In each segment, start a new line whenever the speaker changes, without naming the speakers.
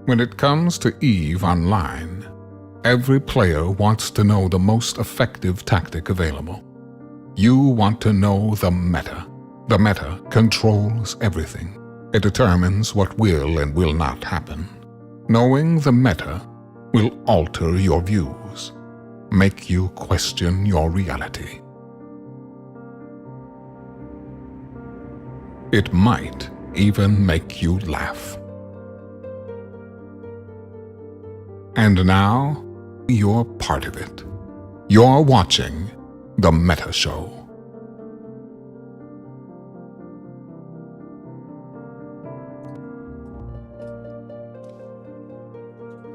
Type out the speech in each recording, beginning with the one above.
When it comes to EVE Online, every player wants to know the most effective tactic available. You want to know the meta. The meta controls everything. It determines what will and will not happen. Knowing the meta will alter your views, make you question your reality. It might even make you laugh. And now, you're part of it. You're watching The Meta Show.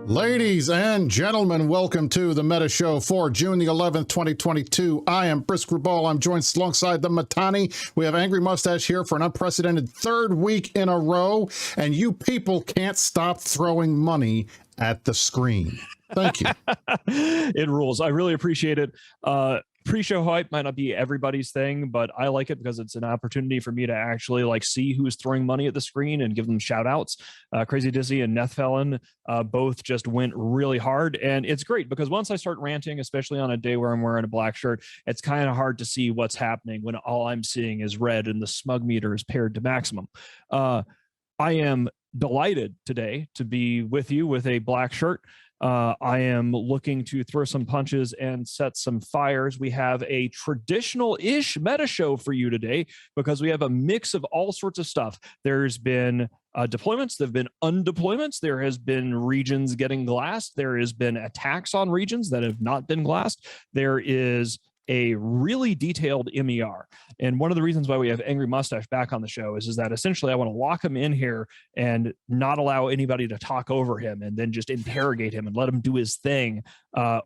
Ladies and gentlemen, welcome to the Meta Show for June the 11th, 2022. I am Brisc Rubal. I'm joined alongside the Mittani. We have Angry Mustache here for an unprecedented third week in a row, and you people can't stop throwing money at the screen. Thank you.
It rules. I really appreciate it. Pre-show hype might not be everybody's thing, but I like it because it's an opportunity for me to actually see who's throwing money at the screen and give them shout outs. Crazy Dizzy and Nethfelon both just went really hard, and it's great because once I start ranting, especially on a day where I'm wearing a black shirt, it's kind of hard to see what's happening when all I'm seeing is red and the smug meter is paired to maximum. I am delighted today to be with you with a black shirt. I am looking to throw some punches and set some fires. We have a traditional-ish meta show for you today because we have a mix of all sorts of stuff. There's been deployments, there have been undeployments, there has been regions getting glassed, there has been attacks on regions that have not been glassed, there is a really detailed MER. And one of the reasons why we have Angry Mustache back on the show is that essentially I want to lock him in here and not allow anybody to talk over him and then just interrogate him and let him do his thing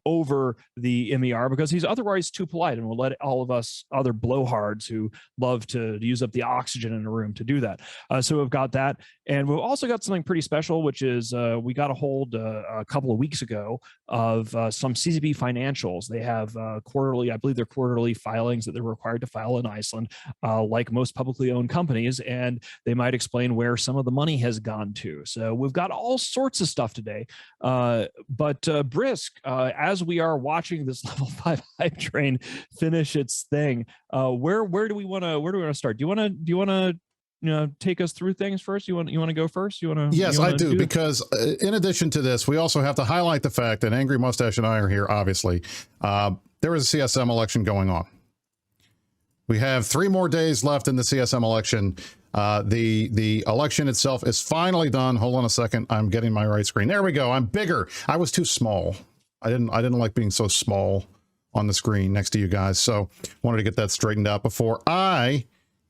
over the MER because he's otherwise too polite, and we'll let all of us other blowhards who love to use up the oxygen in a room to do that. So we've got that. And we've also got something pretty special, which is we got a hold a couple of weeks ago of some CCP financials. They have quarterly, I believe they're quarterly filings that they're required to file in Iceland, like most publicly owned companies, and they might explain where some of the money has gone to. So we've got all sorts of stuff today. But Brisc, as we are watching this level 5 hype train finish its thing, where do we want to start? Do you want to take us through things first? You want to go first?
Yes, I do, because in addition to this, we also have to highlight the fact that Angry Mustache and I are here, obviously. There is a CSM election going on. We have 3 more days left in the CSM election. The election itself is finally done. Hold on a second. I'm getting my right screen. There we go. I'm bigger. I was too small. I didn't like being so small on the screen next to you guys. So wanted to get that straightened out before I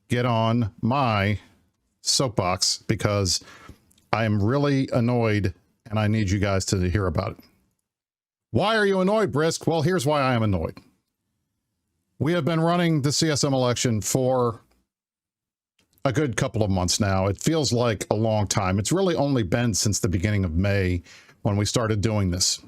get on my soapbox, because I am really annoyed and I need you guys to hear about it. Why are you annoyed, Brisc? Well, here's why I am annoyed. We have been running the CSM election for a good couple of months now. It feels like a long time. It's really only been since the beginning of May when we started doing this.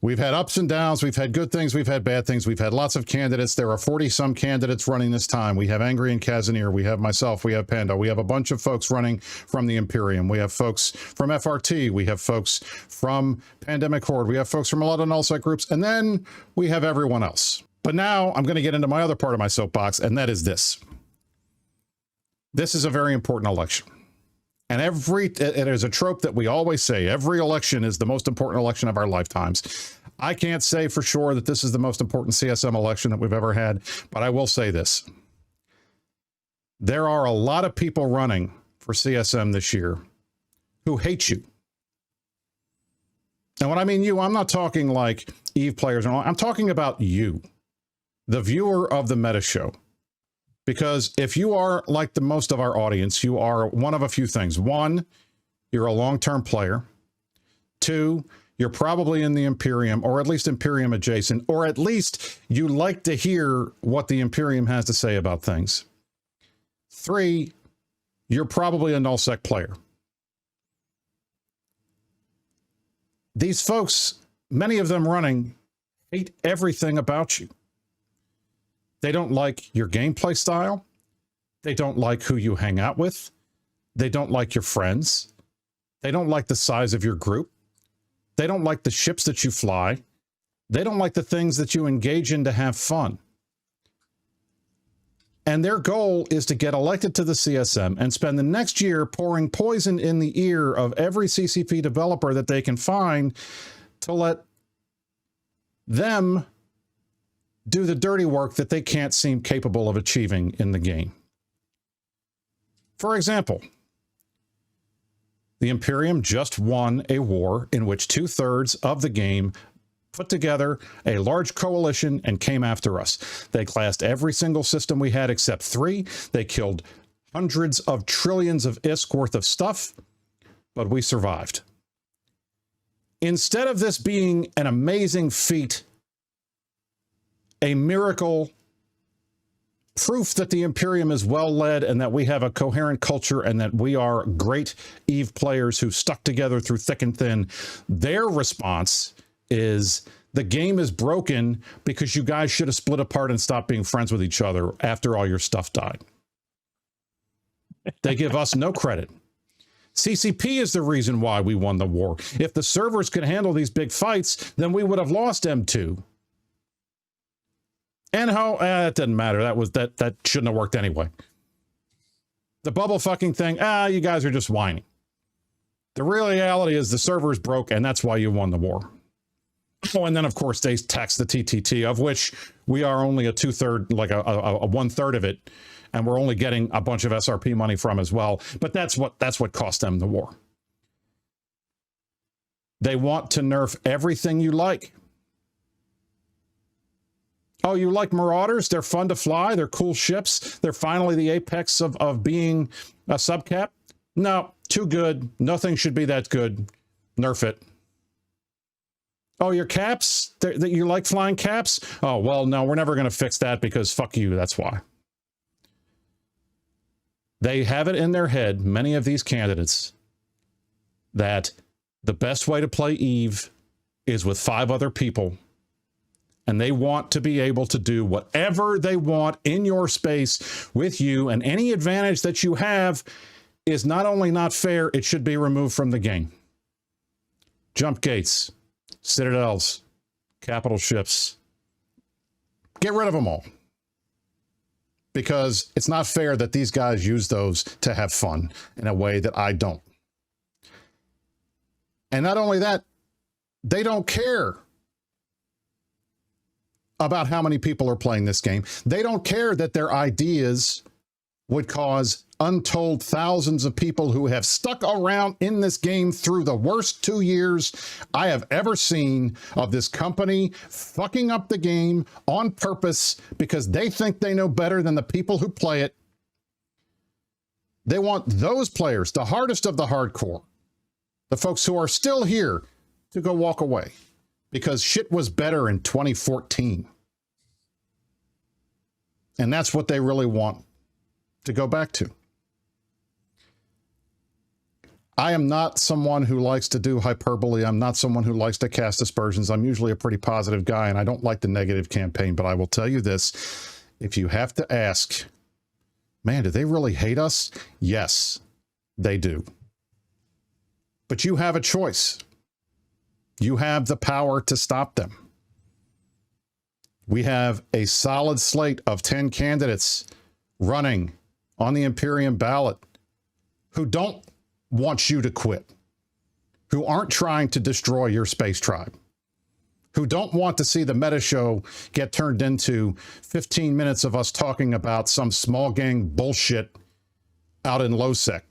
We've had ups and downs. We've had good things. We've had bad things. We've had lots of candidates. There are 40-some candidates running this time. We have Angry and Casimir. We have myself. We have Panda. We have a bunch of folks running from the Imperium. We have folks from FRT. We have folks from Pandemic Horde. We have folks from a lot of nullsec groups. And then we have everyone else. But now I'm going to get into my other part of my soapbox, and that is this. This is a very important election. And it is a trope that we always say, every election is the most important election of our lifetimes. I can't say for sure that this is the most important CSM election that we've ever had, but I will say this. There are a lot of people running for CSM this year who hate you. And when I mean you, I'm not talking like EVE players and all. I'm talking about you, the viewer of the Meta Show. Because if you are like the most of our audience, you are one of a few things. 1, you're a long-term player. 2, you're probably in the Imperium, or at least Imperium adjacent, or at least you like to hear what the Imperium has to say about things. 3, you're probably a nullsec player. These folks, many of them running, hate everything about you. They don't like your gameplay style. They don't like who you hang out with. They don't like your friends. They don't like the size of your group. They don't like the ships that you fly. They don't like the things that you engage in to have fun. And their goal is to get elected to the CSM and spend the next year pouring poison in the ear of every CCP developer that they can find to let them do the dirty work that they can't seem capable of achieving in the game. For example, the Imperium just won a war in which 2/3 of the game put together a large coalition and came after us. They classed every single system we had except 3. They killed hundreds of trillions of ISK worth of stuff, but we survived. Instead of this being an amazing feat, a miracle, proof that the Imperium is well led and that we have a coherent culture and that we are great EVE players who stuck together through thick and thin, their response is the game is broken because you guys should have split apart and stopped being friends with each other after all your stuff died. They give us no credit. CCP is the reason why we won the war. If the servers could handle these big fights, then we would have lost M2. And how it didn't matter. That shouldn't have worked anyway. The bubble fucking thing, you guys are just whining. The real reality is the servers broke, and that's why you won the war. Oh, and then of course they tax the TTT, of which we are only a 2/3, like a 1/3 of it, and we're only getting a bunch of SRP money from as well. But that's what cost them the war. They want to nerf everything you like. Oh, you like Marauders? They're fun to fly. They're cool ships. They're finally the apex of being a subcap. No, too good. Nothing should be that good. Nerf it. Oh, your caps? That you like flying caps? Oh, well, no, we're never going to fix that because fuck you. That's why. They have it in their head, many of these candidates, that the best way to play EVE is with 5 other people. And they want to be able to do whatever they want in your space with you. And any advantage that you have is not only not fair, it should be removed from the game. Jump gates, citadels, capital ships. Get rid of them all. Because it's not fair that these guys use those to have fun in a way that I don't. And not only that, they don't care about how many people are playing this game. They don't care that their ideas would cause untold thousands of people who have stuck around in this game through the worst 2 years I have ever seen of this company fucking up the game on purpose because they think they know better than the people who play it. They want those players, the hardest of the hardcore, the folks who are still here, to go walk away. Because shit was better in 2014. And that's what they really want to go back to. I am not someone who likes to do hyperbole. I'm not someone who likes to cast aspersions. I'm usually a pretty positive guy, and I don't like the negative campaign. But I will tell you this. If you have to ask, man, do they really hate us? Yes, they do. But you have a choice. You have the power to stop them. We have a solid slate of 10 candidates running on the Imperium ballot who don't want you to quit, who aren't trying to destroy your space tribe, who don't want to see the meta show get turned into 15 minutes of us talking about some small gang bullshit out in low-sec.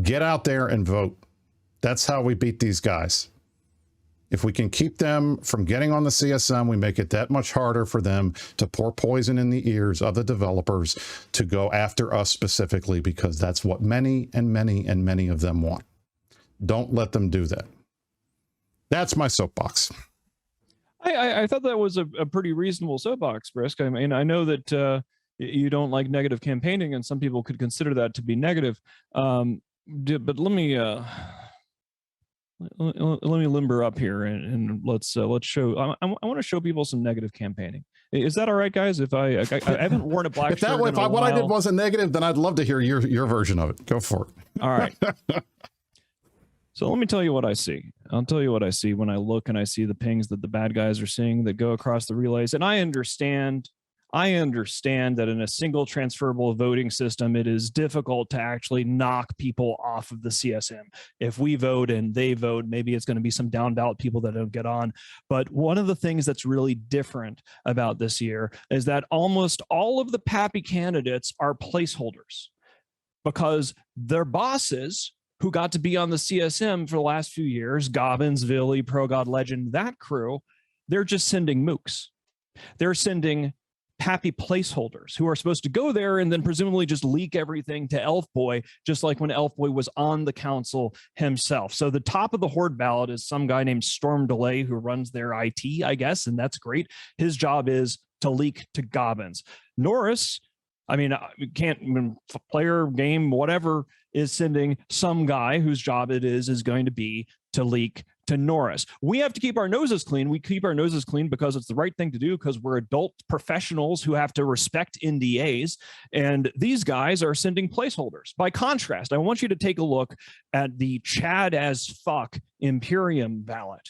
Get out there and vote. That's how we beat these guys. If we can keep them from getting on the CSM, we make it that much harder for them to pour poison in the ears of the developers to go after us specifically, because that's what many and many and many of them want. Don't let them do that. That's my soapbox.
I thought that was a pretty reasonable soapbox, Brisc. I mean, I know that you don't like negative campaigning, and some people could consider that to be negative. But let me let me limber up here and let's show. I want to show people some negative campaigning. Is that all right, guys? If I haven't worn a black shirt in a while.
What I did wasn't negative, then I'd love to hear your version of it. Go for it.
All right. So let me tell you what I see. I'll tell you what I see when I look and I see the pings that the bad guys are seeing that go across the relays. And I understand that in a single transferable voting system, it is difficult to actually knock people off of the CSM. If we vote and they vote, maybe it's going to be some down ballot people that don't get on. But one of the things that's really different about this year is that almost all of the Pappy candidates are placeholders because their bosses who got to be on the CSM for the last few years, Gobbins, Villy, Pro God Legend, that crew, they're just sending mooks. They're sending Pappy placeholders who are supposed to go there and then presumably just leak everything to Elf Boy, just like when Elf Boy was on the council himself. So the top of the Horde ballot is some guy named Storm Delay who runs their IT, I guess, and that's great. His job is to leak to Gobbins. Norris, I mean, player, game, whatever, is sending some guy whose job it is going to be to leak to Norris. We have to keep our noses clean. We keep our noses clean because it's the right thing to do, because we're adult professionals who have to respect NDAs, and these guys are sending placeholders. By contrast, I want you to take a look at the Chad as fuck Imperium ballot,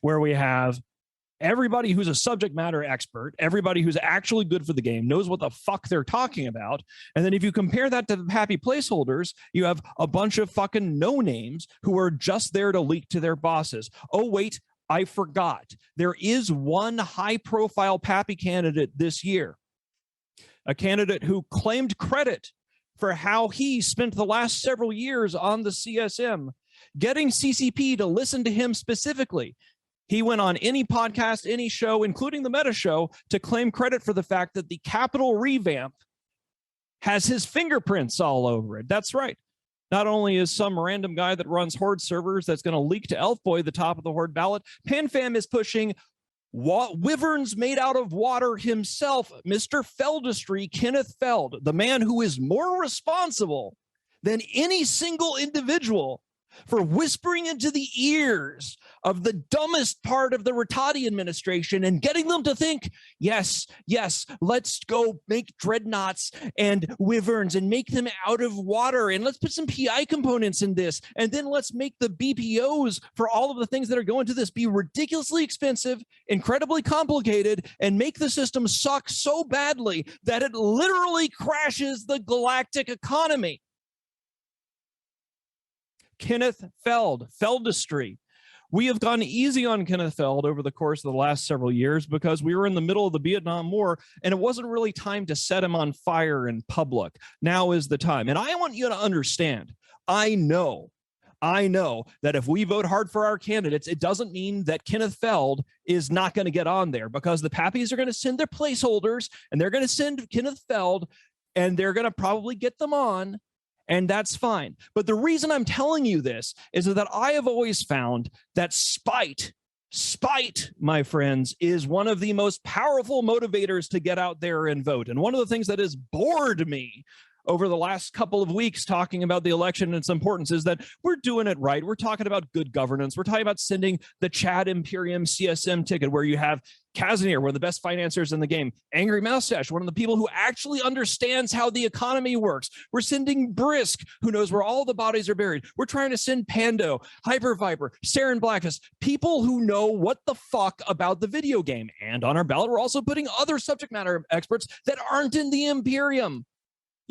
where we have everybody who's a subject matter expert, everybody who's actually good for the game, knows what the fuck they're talking about. And then if you compare that to the Pappy placeholders, you have a bunch of fucking no-names who are just there to leak to their bosses. Oh, wait, I forgot. There is one high-profile Pappy candidate this year, a candidate who claimed credit for how he spent the last several years on the CSM, getting CCP to listen to him specifically. He went on any podcast, any show, including the Meta Show, to claim credit for the fact that the Capitol revamp has his fingerprints all over it. That's right. Not only is some random guy that runs Horde servers that's going to leak to Elf Boy the top of the Horde ballot, PanFam is pushing wyverns made out of water himself, Mr. Feldistry, Kenneth Feld, the man who is more responsible than any single individual for whispering into the ears of the dumbest part of the Rattati administration and getting them to think, yes, let's go make dreadnoughts and wyverns and make them out of water, and let's put some PI components in this, and then let's make the BPOs for all of the things that are going to this be ridiculously expensive, incredibly complicated, and make the system suck so badly that it literally crashes the galactic economy. Kenneth Feld, Feldistry. We have gone easy on Kenneth Feld over the course of the last several years because we were in the middle of the Vietnam War and it wasn't really time to set him on fire in public. Now is the time. And I want you to understand, I know that if we vote hard for our candidates, it doesn't mean that Kenneth Feld is not going to get on there, because the Pappies are going to send their placeholders and they're going to send Kenneth Feld and they're going to probably get them on. And that's fine. But the reason I'm telling you this is that I have always found that spite, my friends, is one of the most powerful motivators to get out there and vote. And one of the things that has bored me over the last couple of weeks talking about the election and its importance is that we're doing it right. We're talking about good governance. We're talking about sending the Chad Imperium CSM ticket, where you have Kazanir, one of the best financiers in the game, Angry Mustache, one of the people who actually understands how the economy works. We're sending Brisc, who knows where all the bodies are buried. We're trying to send Pando, Hyper Viper, Saren Blackfist, people who know what the fuck about the video game. And on our ballot, we're also putting other subject matter experts that aren't in the Imperium.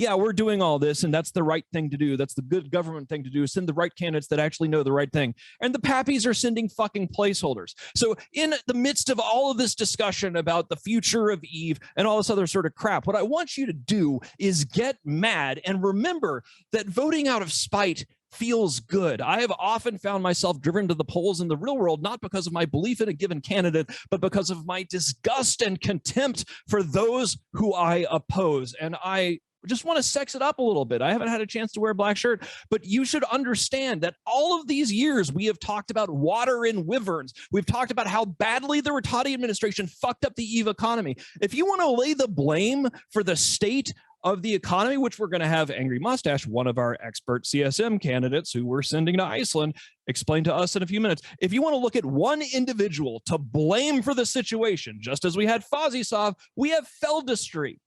Yeah, we're doing all this, and that's the right thing to do. That's the good government thing to do, send the right candidates that actually know the right thing. And the Pappies are sending fucking placeholders. So in the midst of all of this discussion about the future of EVE and all this other sort of crap, what I want you to do is get mad and remember that voting out of spite feels good. I have often found myself driven to the polls in the real world, not because of my belief in a given candidate, but because of my disgust and contempt for those who I oppose. And I just want to sex it up a little bit. I haven't had a chance to wear a black shirt, but you should understand that all of these years we have talked about water and wyverns. We've talked about how badly the Rattati administration fucked up the EVE economy. If you want to lay the blame for the state of the economy, which we're going to have Angry Mustache, one of our expert CSM candidates who we're sending to Iceland, explain to us in a few minutes. If you want to look at one individual to blame for the situation, just as we had Fozzie, we have Feldistry.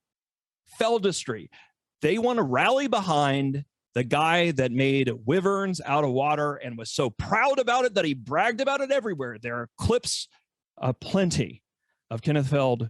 They want to rally behind the guy that made wyverns out of water and was so proud about it that he bragged about it everywhere. There are clips plenty of Kenneth Feld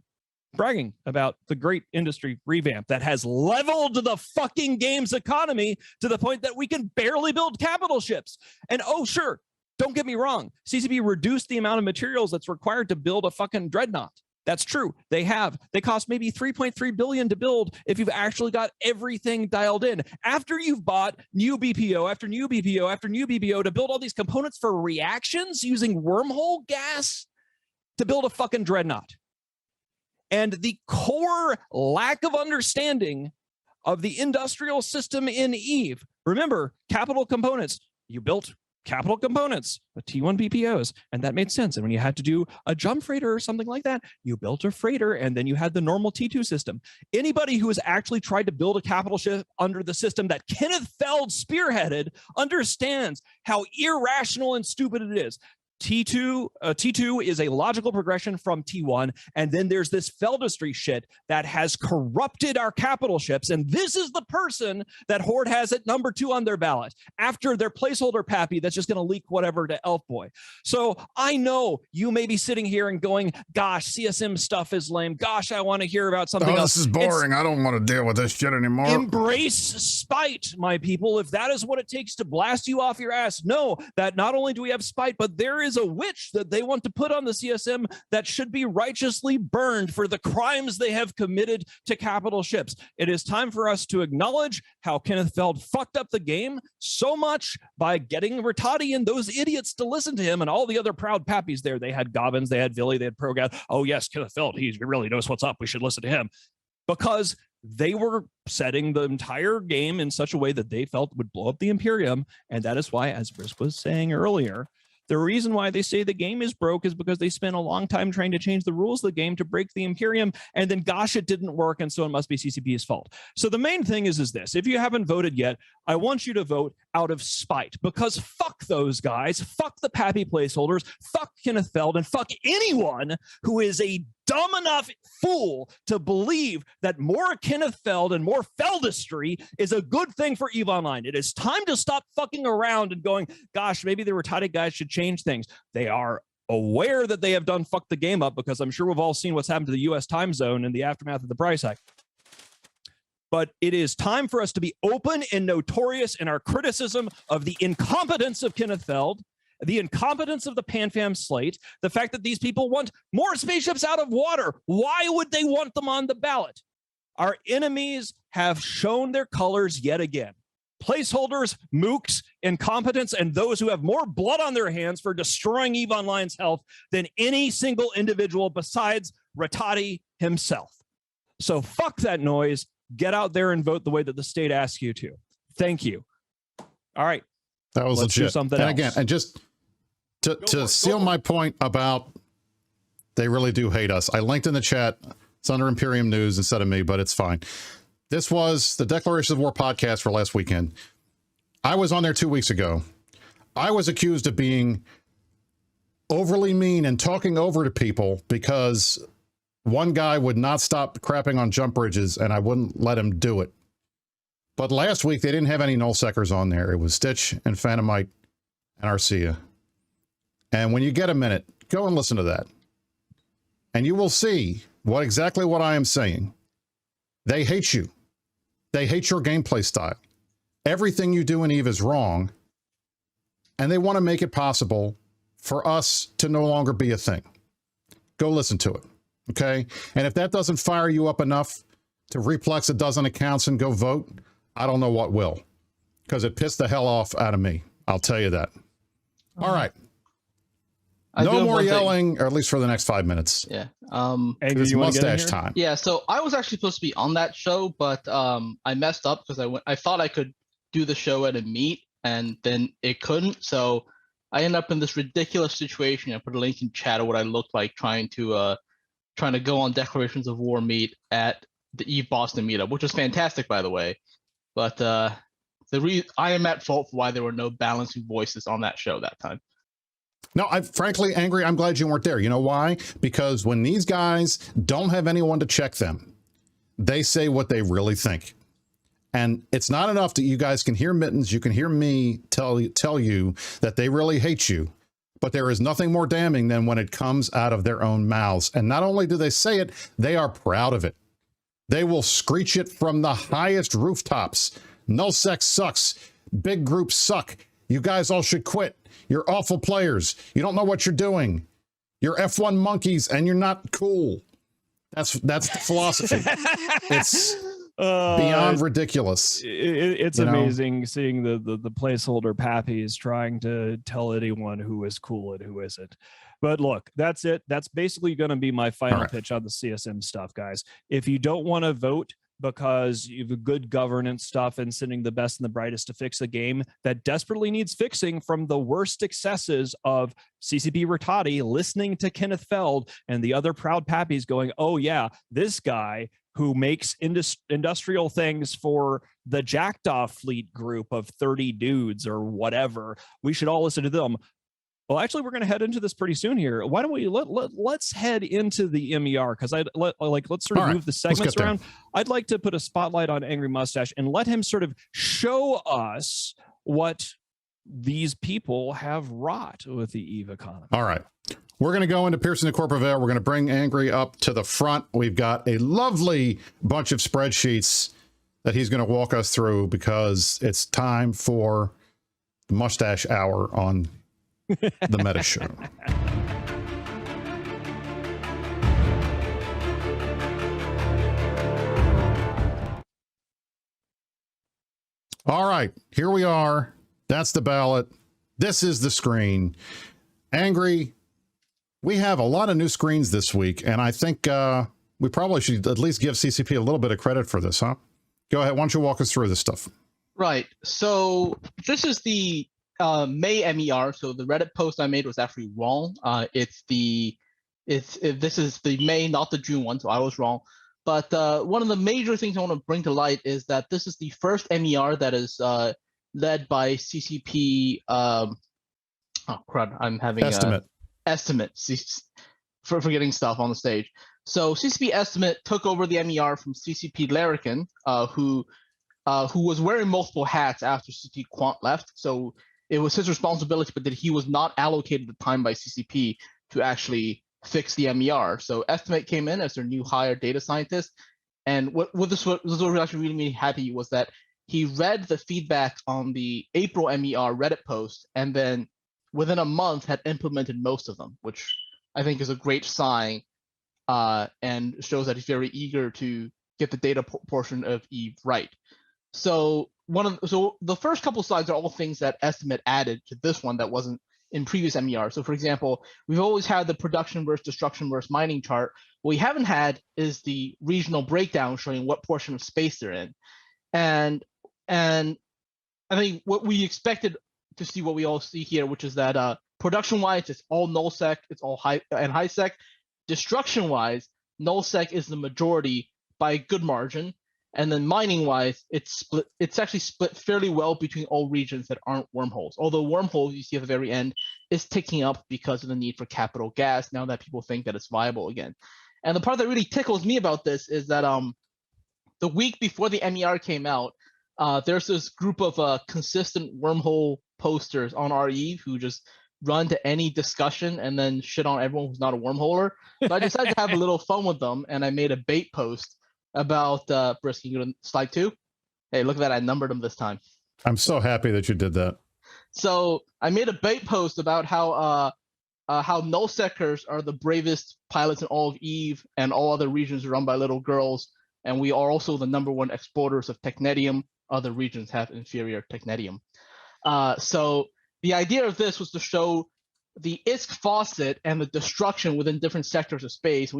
bragging about the great industry revamp that has leveled the fucking games economy to the point that we can barely build capital ships. And oh, sure, don't get me wrong, CCP reduced the amount of materials that's required to build a fucking dreadnought. That's true. They cost maybe 3.3 billion to build if you've actually got everything dialed in. After you've bought new BPO after new BPO after new BPO to build all these components for reactions using wormhole gas to build a fucking dreadnought. And the core lack of understanding of the industrial system in EVE. Remember, capital components. You built capital components, T1 BPOs, and that made sense. And when you had to do a jump freighter or something like that, you built a freighter, and then you had the normal T2 system. Anybody who has actually tried to build a capital ship under the system that Kenneth Feld spearheaded understands how irrational and stupid it is. T2 is a logical progression from T1, and then there's this Feldistry shit that has corrupted our capital ships, and this is the person that Horde has at number 2 on their ballot after their placeholder pappy that's just going to leak whatever to Elf Boy. So I know you may be sitting here and going, gosh, CSM stuff is lame. Gosh, I want to hear about something else.
This is boring. I don't want to deal with this shit anymore.
Embrace spite, my people. If that is what it takes to blast you off your ass, know that not only do we have spite, but there is a witch that they want to put on the CSM that should be righteously burned for the crimes they have committed to capital ships. It is time for us to acknowledge how Kenneth Feld fucked up the game so much by getting Rattati and those idiots to listen to him and all the other proud pappies there. They had Gobbins, they had Villy, they had Progad. Oh yes, Kenneth Feld, he really knows what's up. We should listen to him. Because they were setting the entire game in such a way that they felt would blow up the Imperium. And that is why, as Brisc was saying earlier, the reason why they say the game is broke is because they spent a long time trying to change the rules of the game to break the Imperium, and then gosh, it didn't work, and so it must be CCP's fault. So the main thing is this. If you haven't voted yet, I want you to vote out of spite, because fuck those guys, fuck the pappy placeholders, fuck Kenneth Feld, and fuck anyone who is a dumb enough fool to believe that more Kenneth Feld and more Feldistry is a good thing for EVE Online. It is time to stop fucking around and going, gosh, maybe the Rattati guys should change things. They are aware that they have done fucked the game up, because I'm sure we've all seen what's happened to the US time zone in the aftermath of the price hike. But it is time for us to be open and notorious in our criticism of the incompetence of Kenneth Feld, the incompetence of the PanFam slate, the fact that these people want more spaceships out of water. Why would they want them on the ballot? Our enemies have shown their colors yet again. Placeholders, mooks, incompetence, and those who have more blood on their hands for destroying EVE Online's health than any single individual besides Rattati himself. So fuck that noise. Get out there and vote the way that the state asks you to. Thank you. All right.
That was
Let's
legit.
do something
and
else.
Again, and just to seal my point about they really do hate us, I linked in the chat. It's under Imperium News instead of me, but it's fine. This was the Declaration of War podcast for last weekend. I was on there 2 weeks ago. I was accused of being overly mean and talking over to people because one guy would not stop crapping on jump bridges and I wouldn't let him do it. But last week, they didn't have any nullsecers on there. It was Stitch and Phantomite and Arcia. And when you get a minute, go and listen to that. And you will see exactly what I am saying. They hate you. They hate your gameplay style. Everything you do in EVE is wrong. And they want to make it possible for us to no longer be a thing. Go listen to it. Okay? And if that doesn't fire you up enough to replex a dozen accounts and go vote, I don't know what will. Because it pissed the hell off out of me. I'll tell you that. All right. No more yelling, or at least for the next 5 minutes.
Yeah.
It's mustache time.
Yeah, so I was actually supposed to be on that show, but I messed up because I thought I could do the show at a meet, and then it couldn't. So I ended up in this ridiculous situation. I put a link in chat of what I looked like trying to go on Declarations of War meet at the Eve Boston meetup, which was fantastic, by the way. But I am at fault for why there were no balancing voices on that show that time.
No, frankly, Angry, I'm glad you weren't there. You know why? Because when these guys don't have anyone to check them, they say what they really think. And it's not enough that you guys can hear Mittens, you can hear me tell you that they really hate you. But there is nothing more damning than when it comes out of their own mouths. And not only do they say it, they are proud of it. They will screech it from the highest rooftops. Nullsec sucks. Big groups suck. You guys all should quit. You're awful players. You don't know what you're doing. You're F1 monkeys and you're not cool. That's the philosophy. It's beyond ridiculous.
It's amazing seeing the placeholder pappies trying to tell anyone who is cool and who isn't. But look, that's it. That's basically going to be my final pitch on the CSM stuff, guys. If you don't want to vote because you have good governance stuff and sending the best and the brightest to fix a game that desperately needs fixing from the worst excesses of CCP Rattati listening to Kenneth Feld and the other proud pappies going, oh yeah, this guy who makes industrial things for the Jackdaw Fleet group of 30 dudes or whatever, we should all listen to them. Well, actually, we're going to head into this pretty soon here. Why don't we let's head into the MER, because let's sort of move the segments around. I'd like to put a spotlight on Angry Mustache and let him sort of show us what these people have wrought with the EVE economy.
All right. We're going to go into Pearson and Corporate Veil. We're going to bring Angry up to the front. We've got a lovely bunch of spreadsheets that he's going to walk us through because it's time for the Mustache Hour on the Meta Show. All right, here we are. That's the ballot. This is the screen. Angry, we have a lot of new screens this week, and I think we probably should at least give CCP a little bit of credit for this, huh? Go ahead. Why don't you walk us through this stuff?
Right. So this is the May MER. So the Reddit post I made was actually wrong. This is the May, not the June one, so I was wrong. But one of the major things I want to bring to light is that this is the first MER that is led by CCP. Oh crud! I'm having estimate for forgetting stuff on the stage. So CCP Estimate took over the MER from CCP Larrikin, who was wearing multiple hats after CCP Quant left. So it was his responsibility, but that he was not allocated the time by CCP to actually fix the MER. So Estimate came in as their new hire data scientist. And what actually really made me happy was that he read the feedback on the April MER Reddit post and then within a month had implemented most of them, which I think is a great sign and shows that he's very eager to get the data portion of EVE right. So the first couple slides are all things that Estimate added to this one that wasn't in previous MER. So for example, we've always had the production versus destruction versus mining chart. What we haven't had is the regional breakdown showing what portion of space they're in. And I think what we expected to see what we all see here, which is that production-wise, it's all nullsec, it's all high sec. Destruction-wise, nullsec is the majority by a good margin. And then mining-wise, it's actually split fairly well between all regions that aren't wormholes. Although wormholes, you see at the very end, is ticking up because of the need for capital gas now that people think that it's viable again. And the part that really tickles me about this is that the week before the MER came out, there's this group of consistent wormhole posters on our EVE who just run to any discussion and then shit on everyone who's not a wormholer. So I decided to have a little fun with them, and I made a bait post about Brisc. Can you go to slide 2? Hey, look at that. I numbered them this time.
I'm so happy that you did that.
So I made a bait post about how nullsecers are the bravest pilots in all of EVE, and all other regions are run by little girls. And we are also the #1 exporters of technetium. Other regions have inferior technetium. So the idea of this was to show the ISK faucet and the destruction within different sectors of space.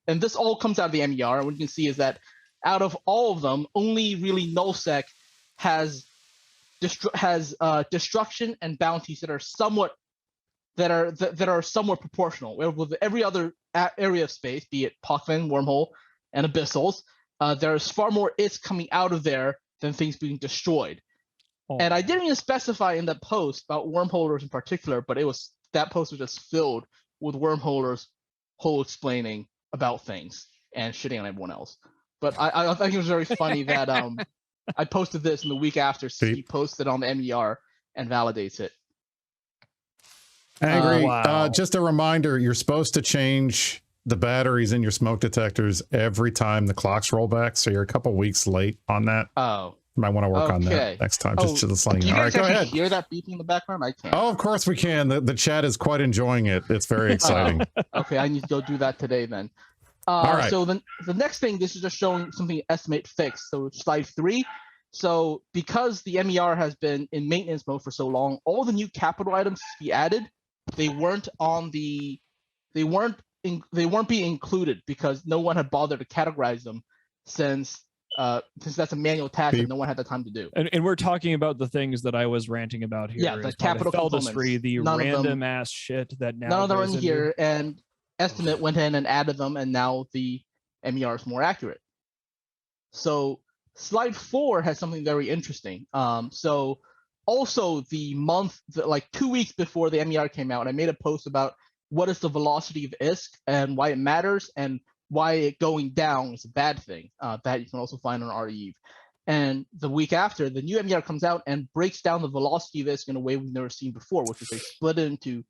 And this all comes out of the MER. And what you can see is that out of all of them, only really nullsec has destruction and bounties that are somewhat proportional. Where with every other area of space, be it Pockman, wormhole, and abyssals, there's far more ISK coming out of there than things being destroyed.
Oh.
And I didn't even specify in that post about wormholers in particular, but that post was just filled with wormholers whole explaining about things and shitting on everyone else. But I think it was very funny that I posted this and the week after he posted on the MER and validates it.
Angry.
Wow.
Just a reminder, you're supposed to change the batteries in your smoke detectors every time the clocks roll back. So you're a couple weeks late on that.
Oh.
You might want to work on that next time. Just letting you know. All right, go ahead.
Hear that beeping in the background? I can't.
Oh, of course we can. The chat is quite enjoying it. It's very exciting.
Okay, I need to go do that today then.
All right.
So the next thing, this is just showing something estimate fixed. So slide 3. So because the MER has been in maintenance mode for so long, all the new capital items to be added, they weren't being included because no one had bothered to categorize them since that's a manual task that no one had the time to do.
And we're talking about the things that I was ranting about here.
Yeah, the capital
Feldistry, the
none
random ass shit that now
none of them are in
goes
here, and Estimate went in and added them, and now the MER is more accurate. So slide 4 has something very interesting. So also the month, like 2 weeks before the MER came out, I made a post about what is the velocity of ISK and why it matters and why it going down is a bad thing. That you can also find on REVE. And the week after, the new MER comes out and breaks down the velocity of ISK in a way we've never seen before, which is they split it into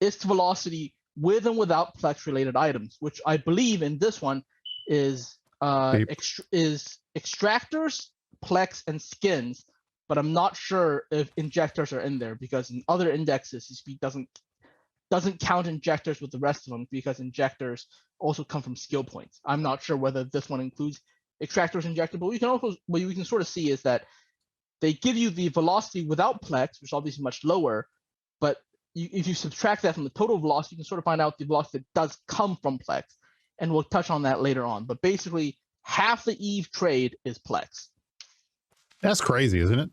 ISK velocity with and without Plex related items, which I believe in this one is extractors, Plex, and skins, but I'm not sure if injectors are in there because in other indexes, CCP doesn't count injectors with the rest of them because injectors also come from skill points. I'm not sure whether this one includes extractors injector, but what you can sort of see is that they give you the velocity without Plex, which is obviously much lower, but if you subtract that from the total velocity, you can sort of find out the velocity that does come from Plex, and we'll touch on that later on. But basically, half the EVE trade is Plex.
That's crazy, isn't it?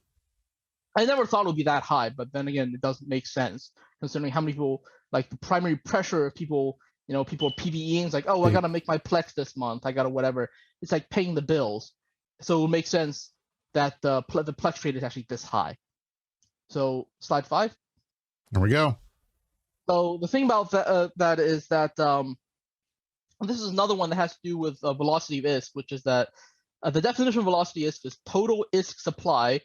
I never thought it would be that high, but then again, it doesn't make sense considering how many people, like the primary pressure of people, people are PvEing. It's like, oh, I got to make my Plex this month. I got to whatever. It's like paying the bills. So it would make sense that the Plex trade is actually this high. So slide 5.
There we go.
So the thing about that is that this is another one that has to do with velocity of ISK, which is that the definition of velocity ISK is total ISK supply.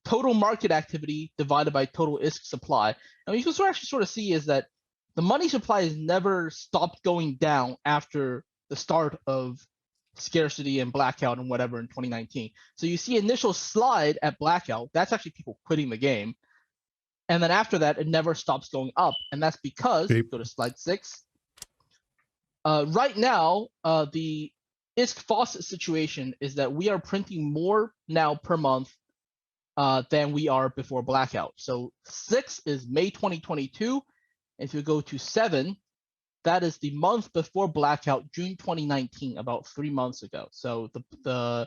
Total market activity divided by total ISK supply. And you can sort of see is that the money supply has never stopped going down after the start of scarcity and blackout and whatever in 2019. So you see initial slide at blackout. That's actually people quitting the game. And then after that, it never stops going up. And that's because, go to slide 6. Right now, the ISK faucet situation is that we are printing more now per month than we are before blackout. So 6 is May 2022. If you go to 7, that is the month before blackout, June 2019, about 3 months ago. So the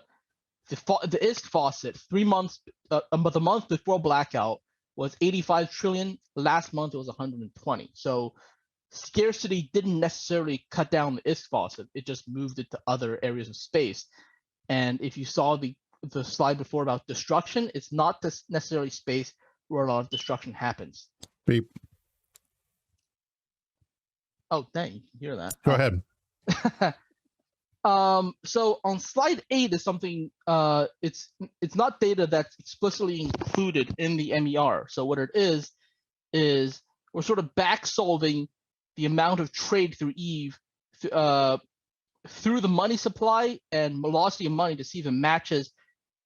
ISK faucet 3 months, but the month before blackout was 85 trillion. Last month it was 120. So scarcity didn't necessarily cut down the ISK faucet. It just moved it to other areas of space. And if you saw the slide before about destruction, it's not necessarily space where a lot of destruction happens.
Beep.
Oh, dang, you can hear that.
Go ahead.
So on slide 8 is something, it's not data that's explicitly included in the MER. So what it is we're sort of back solving the amount of trade through EVE through the money supply and velocity of money to see if it matches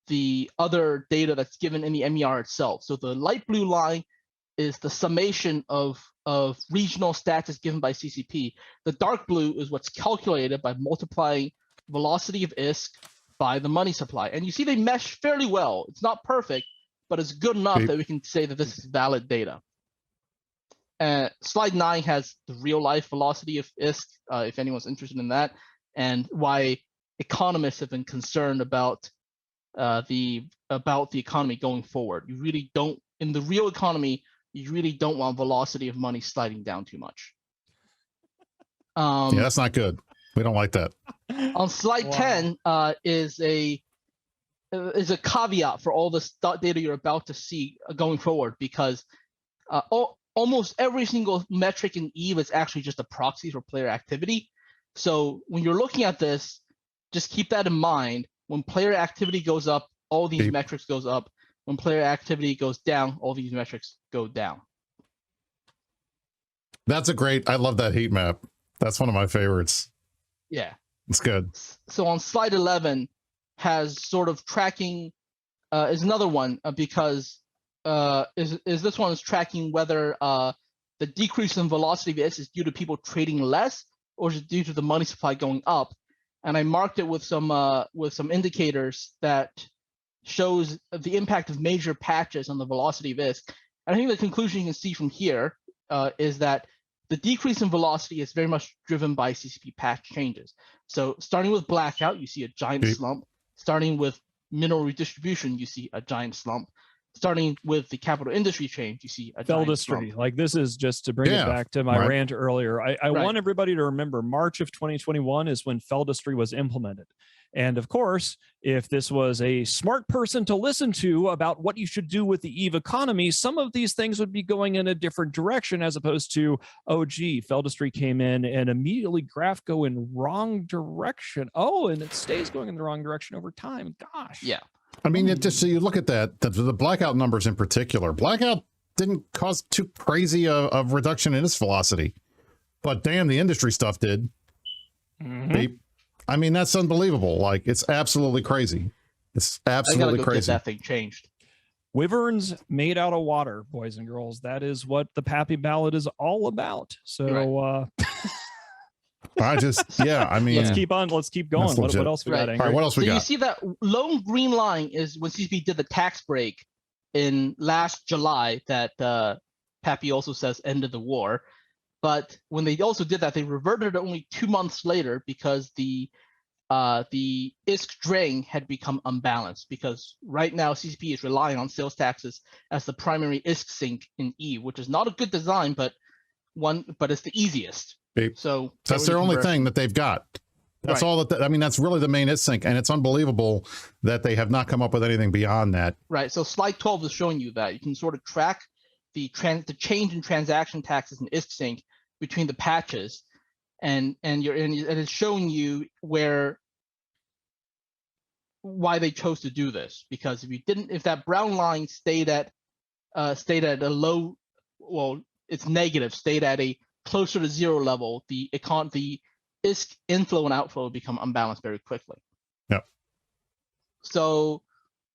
the other data that's given in the MER itself. So the light blue line is the summation of regional stats as given by CCP. The dark blue is what's calculated by multiplying velocity of ISK by the money supply. And you see they mesh fairly well. It's not perfect, but it's good enough that we can say that this is valid data. Slide 9 has the real life velocity of ISK, if anyone's interested in that, and why economists have been concerned about the economy going forward. You really don't, in the real economy, you really don't want velocity of money sliding down too much.
Yeah, that's not good. We don't like that.
On slide 10 is a caveat for all the data you're about to see going forward, because almost every single metric in EVE is actually just a proxy for player activity. So when you're looking at this, just keep that in mind. When player activity goes up, all these metrics goes up. When player activity goes down, all these metrics go down.
That's I love that heat map. That's one of my favorites.
Yeah.
It's good.
So on slide 11 has sort of tracking, is another one because this one is tracking whether the decrease in velocity of this is due to people trading less or is it due to the money supply going up. And I marked it with some indicators that shows the impact of major patches on the velocity of ISK. And I think the conclusion you can see from here is that the decrease in velocity is very much driven by CCP patch changes. So starting with Blackout, you see a giant slump. Starting with Mineral Redistribution, you see a giant slump. Starting with the Capital Industry change, you see a giant slump.
Like this is just to bring it back to my rant earlier. I want everybody to remember March of 2021 is when Feldistry was implemented. And of course, if this was a smart person to listen to about what you should do with the EVE economy, some of these things would be going in a different direction as opposed to, oh, gee, Feldistry came in and immediately graph go in wrong direction. Oh, and it stays going in the wrong direction over time. Gosh.
Yeah.
I mean, just so you look at that, the Blackout numbers in particular, Blackout didn't cause too crazy of reduction in its velocity, but damn, the industry stuff did. I mean, that's unbelievable. Like, it's absolutely crazy. It's absolutely
go
crazy.
Get that thing changed.
Wyverns made out of water, boys and girls. That is what the Pappy Ballad is all about. So,
I mean,
let's keep on. Let's keep going. What else we got?
All right,
what else we got?
You see that lone green line is when CCP did the tax break in last July that Pappy also says ended the war. But when they also did that, they reverted it only 2 months later because the ISK drain had become unbalanced, because right now CCP is relying on sales taxes as the primary ISK sink in EVE, which is not a good design, but it's the easiest. So
that's their only thing that they've got. That's all that, I mean, that's really the main ISK sink, and it's unbelievable that they have not come up with anything beyond that.
Right. So slide 12 is showing you that you can sort of track the change in transaction taxes in ISK sync between the patches, and it's showing you why they chose to do this. Because if that brown line stayed at a low, well, it's negative, stayed at a closer to zero level, the ISK inflow and outflow would become unbalanced very quickly.
Yep.
So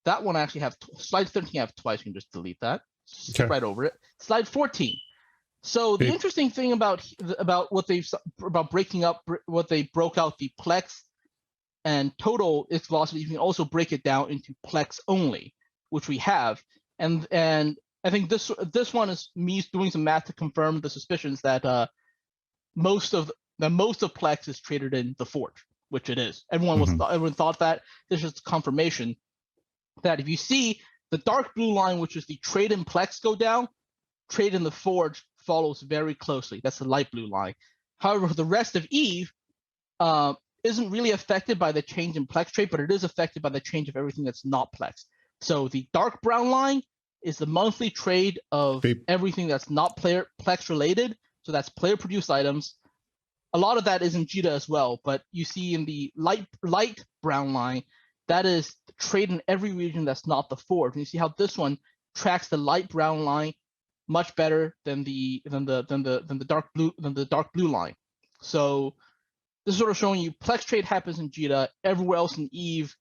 that one actually slide 13 have twice. You can just delete that. Skip right over it. Slide 14. So the interesting thing about breaking up what they broke out the Plex and total ISK velocity, you can also break it down into Plex only, which we have. And I think this one is me doing some math to confirm the suspicions that most of Plex is traded in the Forge, which it is. Everyone thought that. This is confirmation that if you see the dark blue line, which is the trade in Plex go down, trade in the Forge follows very closely. That's the light blue line. However, the rest of EVE isn't really affected by the change in Plex trade, but it is affected by the change of everything that's not Plex. So the dark brown line is the monthly trade of everything that's not Plex related. So that's player produced items. A lot of that is in JITA as well, but you see in the light brown line, that is trade in every region that's not the Forge. And you see how this one tracks the light brown line much better than the dark blue line. So this is sort of showing you Plex trade happens in JITA. Everywhere else in EVE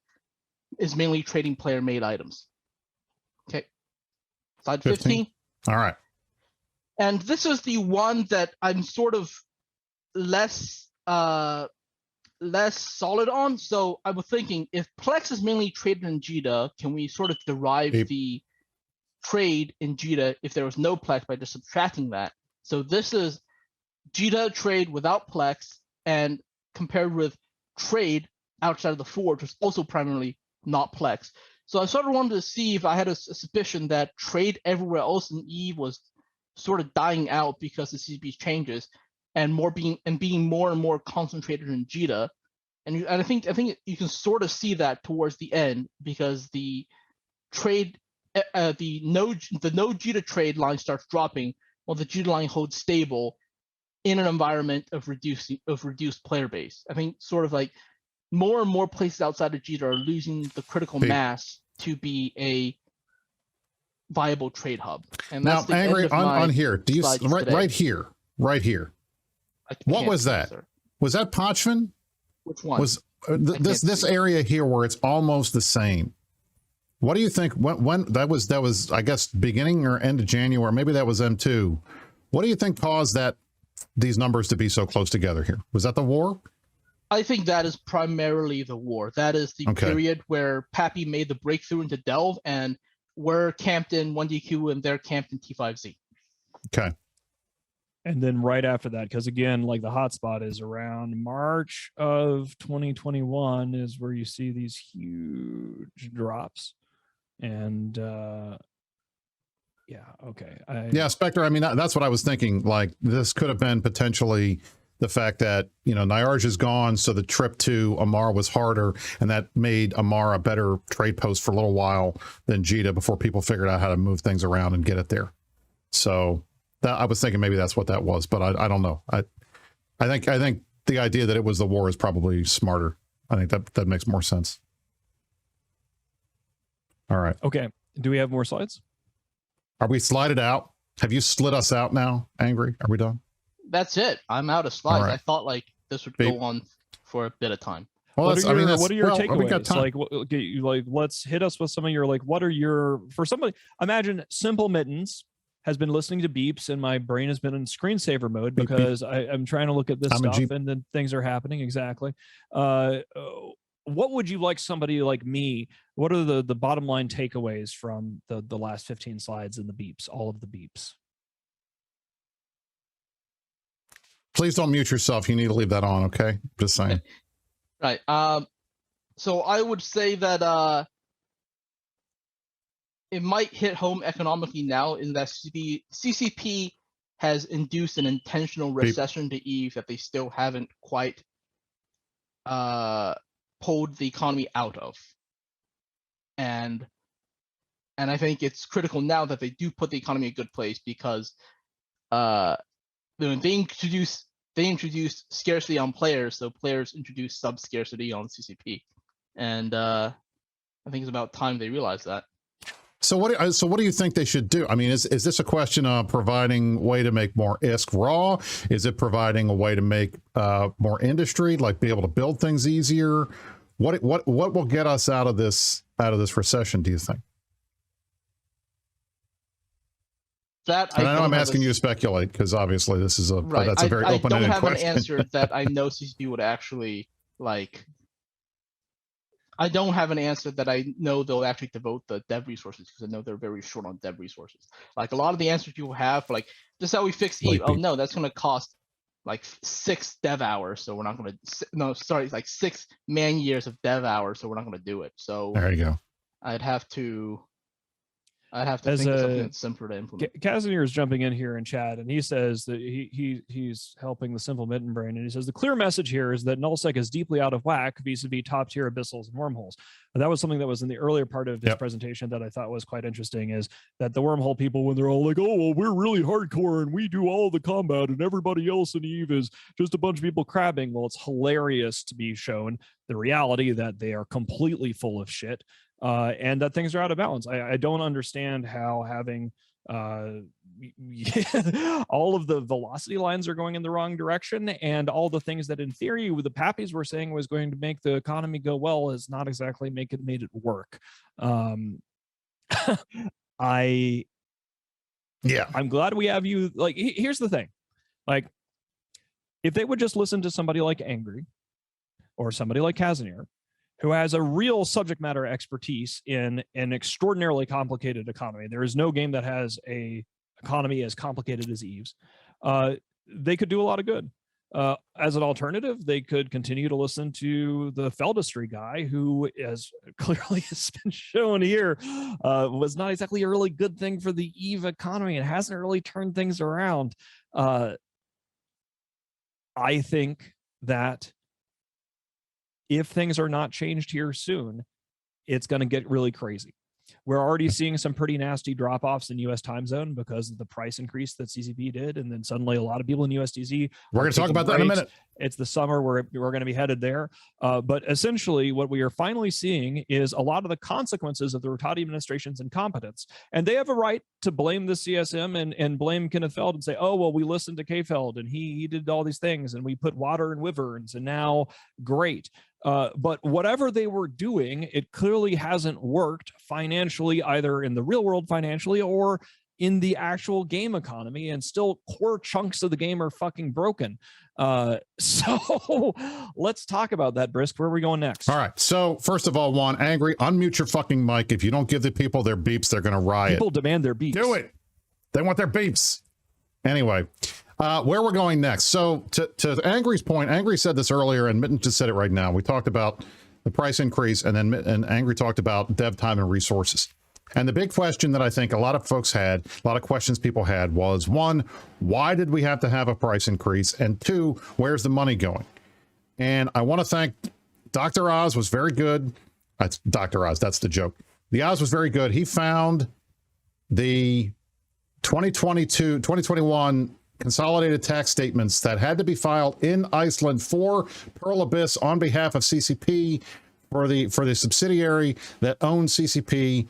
is mainly trading player made items. Okay. Slide 15.
All right.
And this is the one that I'm sort of less solid on. So I was thinking, if Plex is mainly traded in JITA, can we sort of derive the trade in JITA if there was no Plex by just subtracting that? So this is JITA trade without Plex and compared with trade outside of the Forge, which is also primarily not Plex. So I sort of wanted to see if I had a suspicion that trade everywhere else in EVE was sort of dying out because of CCP's changes. and being more and more concentrated in JITA. And I think you can sort of see that towards the end, because the trade, the no JITA trade line starts dropping while the JITA line holds stable in an environment of reduced player base. I think sort of like more and more places outside of JITA are losing the critical mass to be a viable trade hub. And
now,
that's the
Angry,
end of
on here, do you right here? What was that?
Answer.
Was that Pochman?
Which one?
Was this area here where it's almost the same? What do you think? When that was I guess beginning or end of January? Maybe that was M2. What do you think caused these numbers to be so close together here? Was that the war?
I think that is primarily the war. That is the period where Pappy made the breakthrough into Delve, and we're camped in 1DQ and they're camped in T5Z.
Okay.
And then right after that, because again, like the hotspot is around March of 2021 is where you see these huge drops. And
Spectre, I mean, that's what I was thinking. Like, this could have been potentially the fact that, Nyarj is gone, so the trip to Amar was harder, and that made Amar a better trade post for a little while than JITA before people figured out how to move things around and get it there. So that, I was thinking maybe that's what that was, but I don't know. I think the idea that it was the war is probably smarter. I think that makes more sense. All right.
Okay. Do we have more slides?
Are we slided out? Have you slid us out now, Angry? Are we done?
That's it. I'm out of slides.
Right.
I thought like this would go on for a bit of time.
Well,
what are your takeaways? Like, let's hit us with some of your, what are your, for somebody, imagine Simple Mittens has been listening to beeps and my brain has been in screensaver mode because I'm trying to look at this stuff and then things are happening. Exactly. What would you like somebody like me? What are the bottom line takeaways from the last 15 slides and the beeps, all of the beeps?
Please don't mute yourself. You need to leave that on. Okay. Just saying.
Right. So I would say that, it might hit home economically now in that CCP has induced an intentional recession to EVE that they still haven't quite pulled the economy out of. And I think it's critical now that they do put the economy in a good place, because they introduced scarcity on players, so players introduced sub-scarcity on CCP. And I think it's about time they realize that.
So what do you think they should do? I mean, is this a question of providing a way to make more ISK raw? Is it providing a way to make more industry, like be able to build things easier? What will get us out of this recession, do you think?
That
and I know I'm asking you to speculate, because obviously this is that's a very open-ended question.
I don't have an answer that I know CCP would actually like. I don't have an answer that I know they'll actually devote the dev resources, because I know they're very short on dev resources. Like a lot of the answers people have, like, this is how we fix EVE. Oh no, that's going to cost like 6 dev hours, so we're not going to. No, sorry, like 6 man years of dev hours, so we're not going to do it. So
there you go.
I'd have to think of something that's simpler to implement.
Casimir is jumping in here in chat, and he says that he's helping the Simple Mitten brain, and he says the clear message here is that nullsec is deeply out of whack vis-a-vis top tier abyssals and wormholes. And that was something that was in the earlier part of his presentation that I thought was quite interesting, is that the wormhole people, when they're all like, oh, well, we're really hardcore and we do all the combat and everybody else in EVE is just a bunch of people crabbing. Well, it's hilarious to be shown the reality that they are completely full of shit. And that things are out of balance. I don't understand how having all of the velocity lines are going in the wrong direction, and all the things that in theory the Pappies were saying was going to make the economy go well is not exactly made it work. I'm glad we have you. Like, here's the thing, like, if they would just listen to somebody like Angry or somebody like Casimir, who has a real subject matter expertise in an extraordinarily complicated economy. There is no game that has a economy as complicated as EVE's. They could do a lot of good. As an alternative, they could continue to listen to the Feldistry guy, who, as clearly has been shown here, was not exactly a really good thing for the EVE economy. It hasn't really turned things around. I think that if things are not changed here soon, it's going to get really crazy. We're already seeing some pretty nasty drop-offs in U.S. time zone because of the price increase that CCP did, and then suddenly a lot of people in USDZ.
We're going to talk about that in a minute.
It's the summer where we're going to be headed there. But essentially, what we are finally seeing is a lot of the consequences of the Rotati administration's incompetence. And they have a right to blame the CSM and blame Kenneth Feld and say, oh, well, we listened to K. Feld and he did all these things and we put water in wyverns and now great. But whatever they were doing, it clearly hasn't worked financially, either in the real world financially or in the actual game economy, and still core chunks of the game are fucking broken. So let's talk about that, Brisc. Where are we going next?
All right. So first of all, Juan, Angry, unmute your fucking mic. If you don't give the people their beeps, they're going to riot.
People demand their beeps.
Do it. They want their beeps. Anyway, where we're going next. So to Angry's point, Angry said this earlier, and Mitten just said it right now. We talked about the price increase, and then Angry talked about dev time and resources. And the big question that I think a lot of folks had, a lot of questions people had was, one, why did we have to have a price increase? And two, where's the money going? And I want to thank Dr. Oz was very good. That's Dr. Oz. That's the joke. The Oz was very good. He found the 2021 consolidated tax statements that had to be filed in Iceland for Pearl Abyss on behalf of CCP for the subsidiary that owns CCP.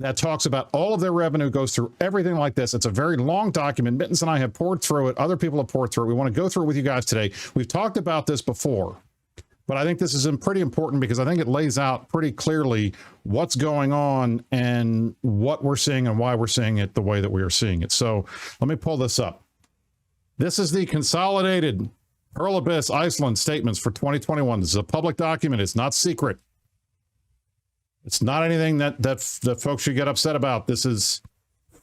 That talks about all of their revenue, goes through everything like this. It's a very long document. Mittens and I have poured through it. Other people have poured through it. We want to go through it with you guys today. We've talked about this before, but I think this is pretty important because I think it lays out pretty clearly what's going on and what we're seeing and why we're seeing it the way that we are seeing it. So let me pull this up. This is the consolidated Pearl Abyss Iceland statements for 2021. This is a public document. It's not secret. It's not anything that folks should get upset about. This is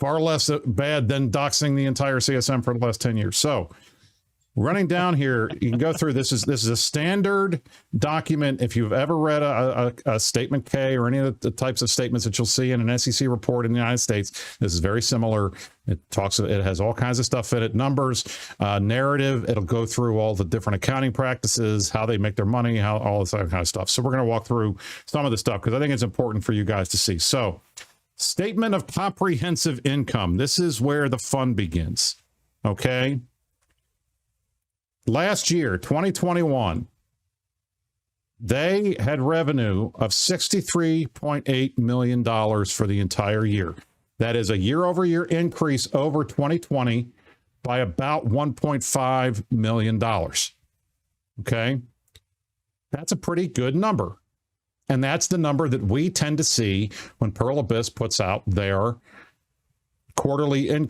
far less bad than doxing the entire CSM for the last 10 years. So running down here, you can go through. This is a standard document. If you've ever read a statement K or any of the types of statements that you'll see in an SEC report in the United States, this is very similar. It has all kinds of stuff in it, numbers, narrative. It'll go through all the different accounting practices, how they make their money, how all this other kind of stuff. So we're going to walk through some of the stuff because I think it's important for you guys to see. So statement of comprehensive income. This is where the fun begins. Okay. Last year, 2021, they had revenue of $63.8 million for the entire year. That is a year-over-year increase over 2020 by about $1.5 million. Okay? That's a pretty good number. And that's the number that we tend to see when Pearl Abyss puts out their quarterly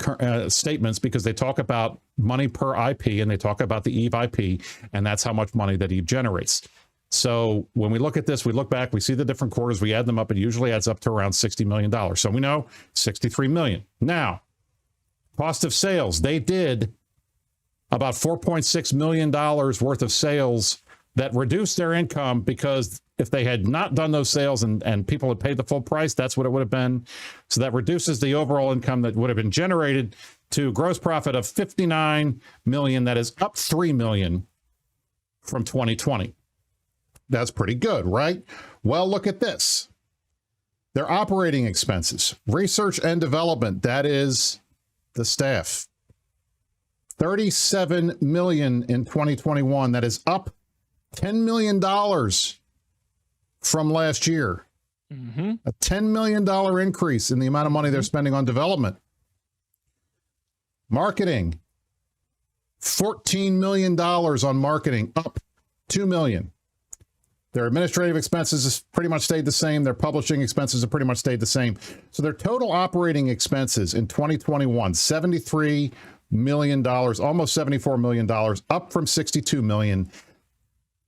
statements, because they talk about money per IP and they talk about the Eve IP, and that's how much money that Eve generates. So when we look at this, we look back, we see the different quarters, we add them up, it usually adds up to around $60 million. So we know $63 million. Now, cost of sales, they did about $4.6 million worth of sales that reduced their income, because if they had not done those sales and people had paid the full price, that's what it would have been. So that reduces the overall income that would have been generated to gross profit of $59 million. That is up $3 million from 2020. That's pretty good, right? Well, look at this. Their operating expenses, research and development, that is the staff. $37 million in 2021. That is up $10 million from last year. Mm-hmm. A $10 million increase in the amount of money they're spending on development. Marketing, $14 million on marketing, up $2 million. Their administrative expenses has pretty much stayed the same. Their publishing expenses have pretty much stayed the same. So their total operating expenses in 2021, $73 million, almost $74 million, up from $62 million.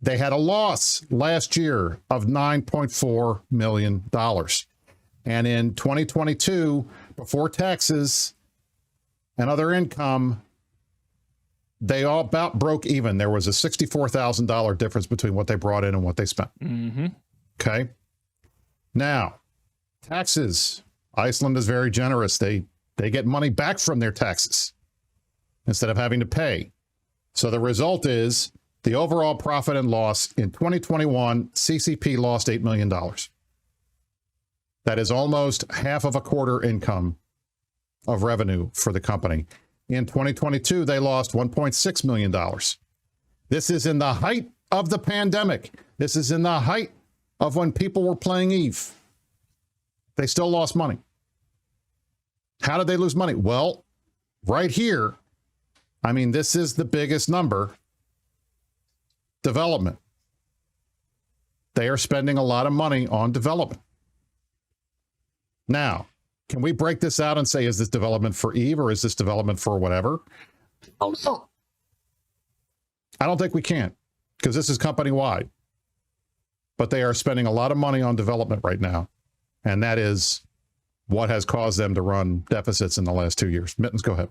They had a loss last year of $9.4 million. And in 2022, before taxes and other income, they all about broke even. There was a $64,000 difference between what they brought in and what they spent. Mm-hmm. Okay. Now, taxes. Iceland is very generous. They get money back from their taxes instead of having to pay. So the result is the overall profit and loss in 2021, CCP lost $8 million. That is almost half of a quarter income of revenue for the company. In 2022, they lost $1.6 million. This is in the height of the pandemic. This is in the height of when people were playing Eve. They still lost money. How did they lose money? Well, right here, I mean, this is the biggest number. Development. They are spending a lot of money on development. Now, can we break this out and say, is this development for Eve or is this development for whatever? Oh, no. I don't think we can, because this is company-wide. But they are spending a lot of money on development right now. And that is what has caused them to run deficits in the last 2 years. Mittens, go ahead.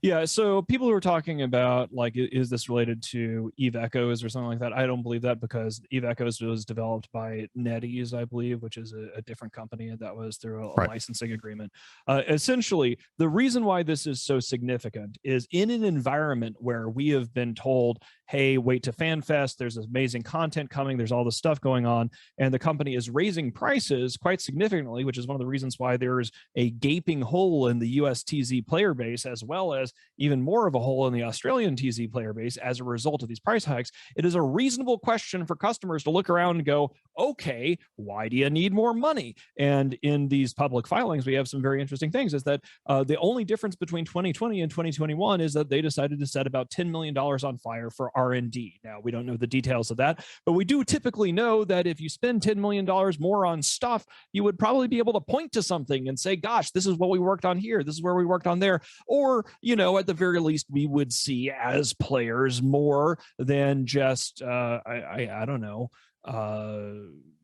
Yeah, so people who are talking about, like, is this related to Eve Echoes or something like that? I don't believe that, because Eve Echoes was developed by NetEase, I believe, which is a different company, and that was through a licensing agreement. Essentially, the reason why this is so significant is in an environment where we have been told, hey, wait to FanFest, there's amazing content coming, there's all this stuff going on, and the company is raising prices quite significantly, which is one of the reasons why there's a gaping hole in the US TZ player base, as well as even more of a hole in the Australian TZ player base as a result of these price hikes. It is a reasonable question for customers to look around and go, okay, why do you need more money? And in these public filings, we have some very interesting things, is that the only difference between 2020 and 2021 is that they decided to set about $10 million on fire for R&D. Now, we don't know the details of that, but we do typically know that if you spend $10 million more on stuff, you would probably be able to point to something and say, gosh, this is what we worked on here, this is where we worked on there. Or, you know, at the very least, we would see as players more than just, I don't know,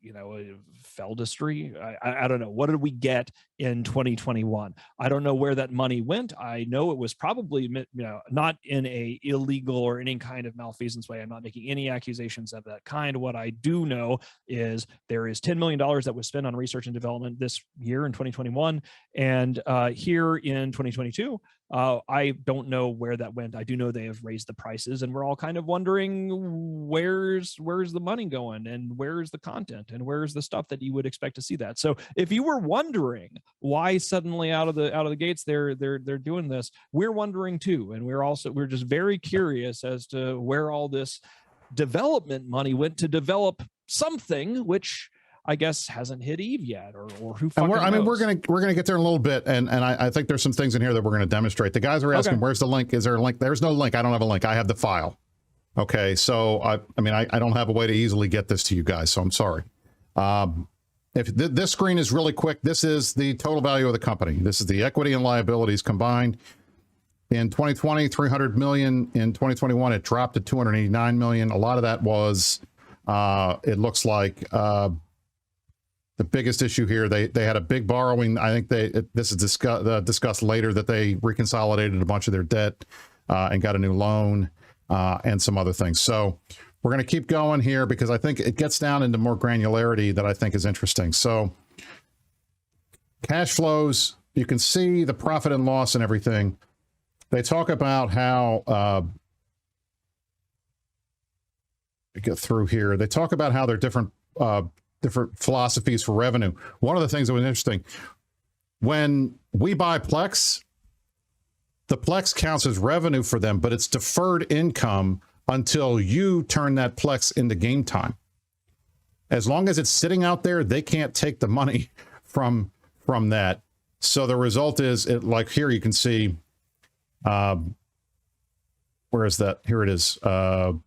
you know, Feldistry. I don't know. What did we get in 2021? I don't know where that money went. I know it was probably, you know, not in a illegal or any kind of malfeasance way. I'm not making any accusations of that kind. What I do know is there is $10 million that was spent on research and development this year in 2021, and here in 2022. I don't know where that went. I do know they have raised the prices, and we're all kind of wondering where's the money going, and where's the content, and where's the stuff that you would expect to see that. So if you were wondering why suddenly out of the gates they're doing this, we're wondering too, and we're just very curious as to where all this development money went to develop something which I guess hasn't hit Eve yet, or who fucking knows.
I mean, we're gonna get there in a little bit, and I think there's some things in here that we're gonna demonstrate. The guys are asking, where's the link? Is there a link? There's no link. I don't have a link. I have the file. Okay, so I mean, I don't have a way to easily get this to you guys, so I'm sorry. If this screen is really quick, this is the total value of the company. This is the equity and liabilities combined. In 2020, 300 million. In 2021, it dropped to 289 million. A lot of that was, it looks like, the biggest issue here, they had a big borrowing. I think this is discussed later, that they reconsolidated a bunch of their debt and got a new loan and some other things. So we're going to keep going here because I think it gets down into more granularity that I think is interesting. So cash flows, you can see the profit and loss and everything. They talk about how, get through here. They talk about how they're different philosophies for revenue. One of the things that was interesting, when we buy Plex, the Plex counts as revenue for them, but it's deferred income until you turn that Plex into game time. As long as it's sitting out there, they can't take the money from that. So the result is, like here you can see, where is that? Here it is. I'm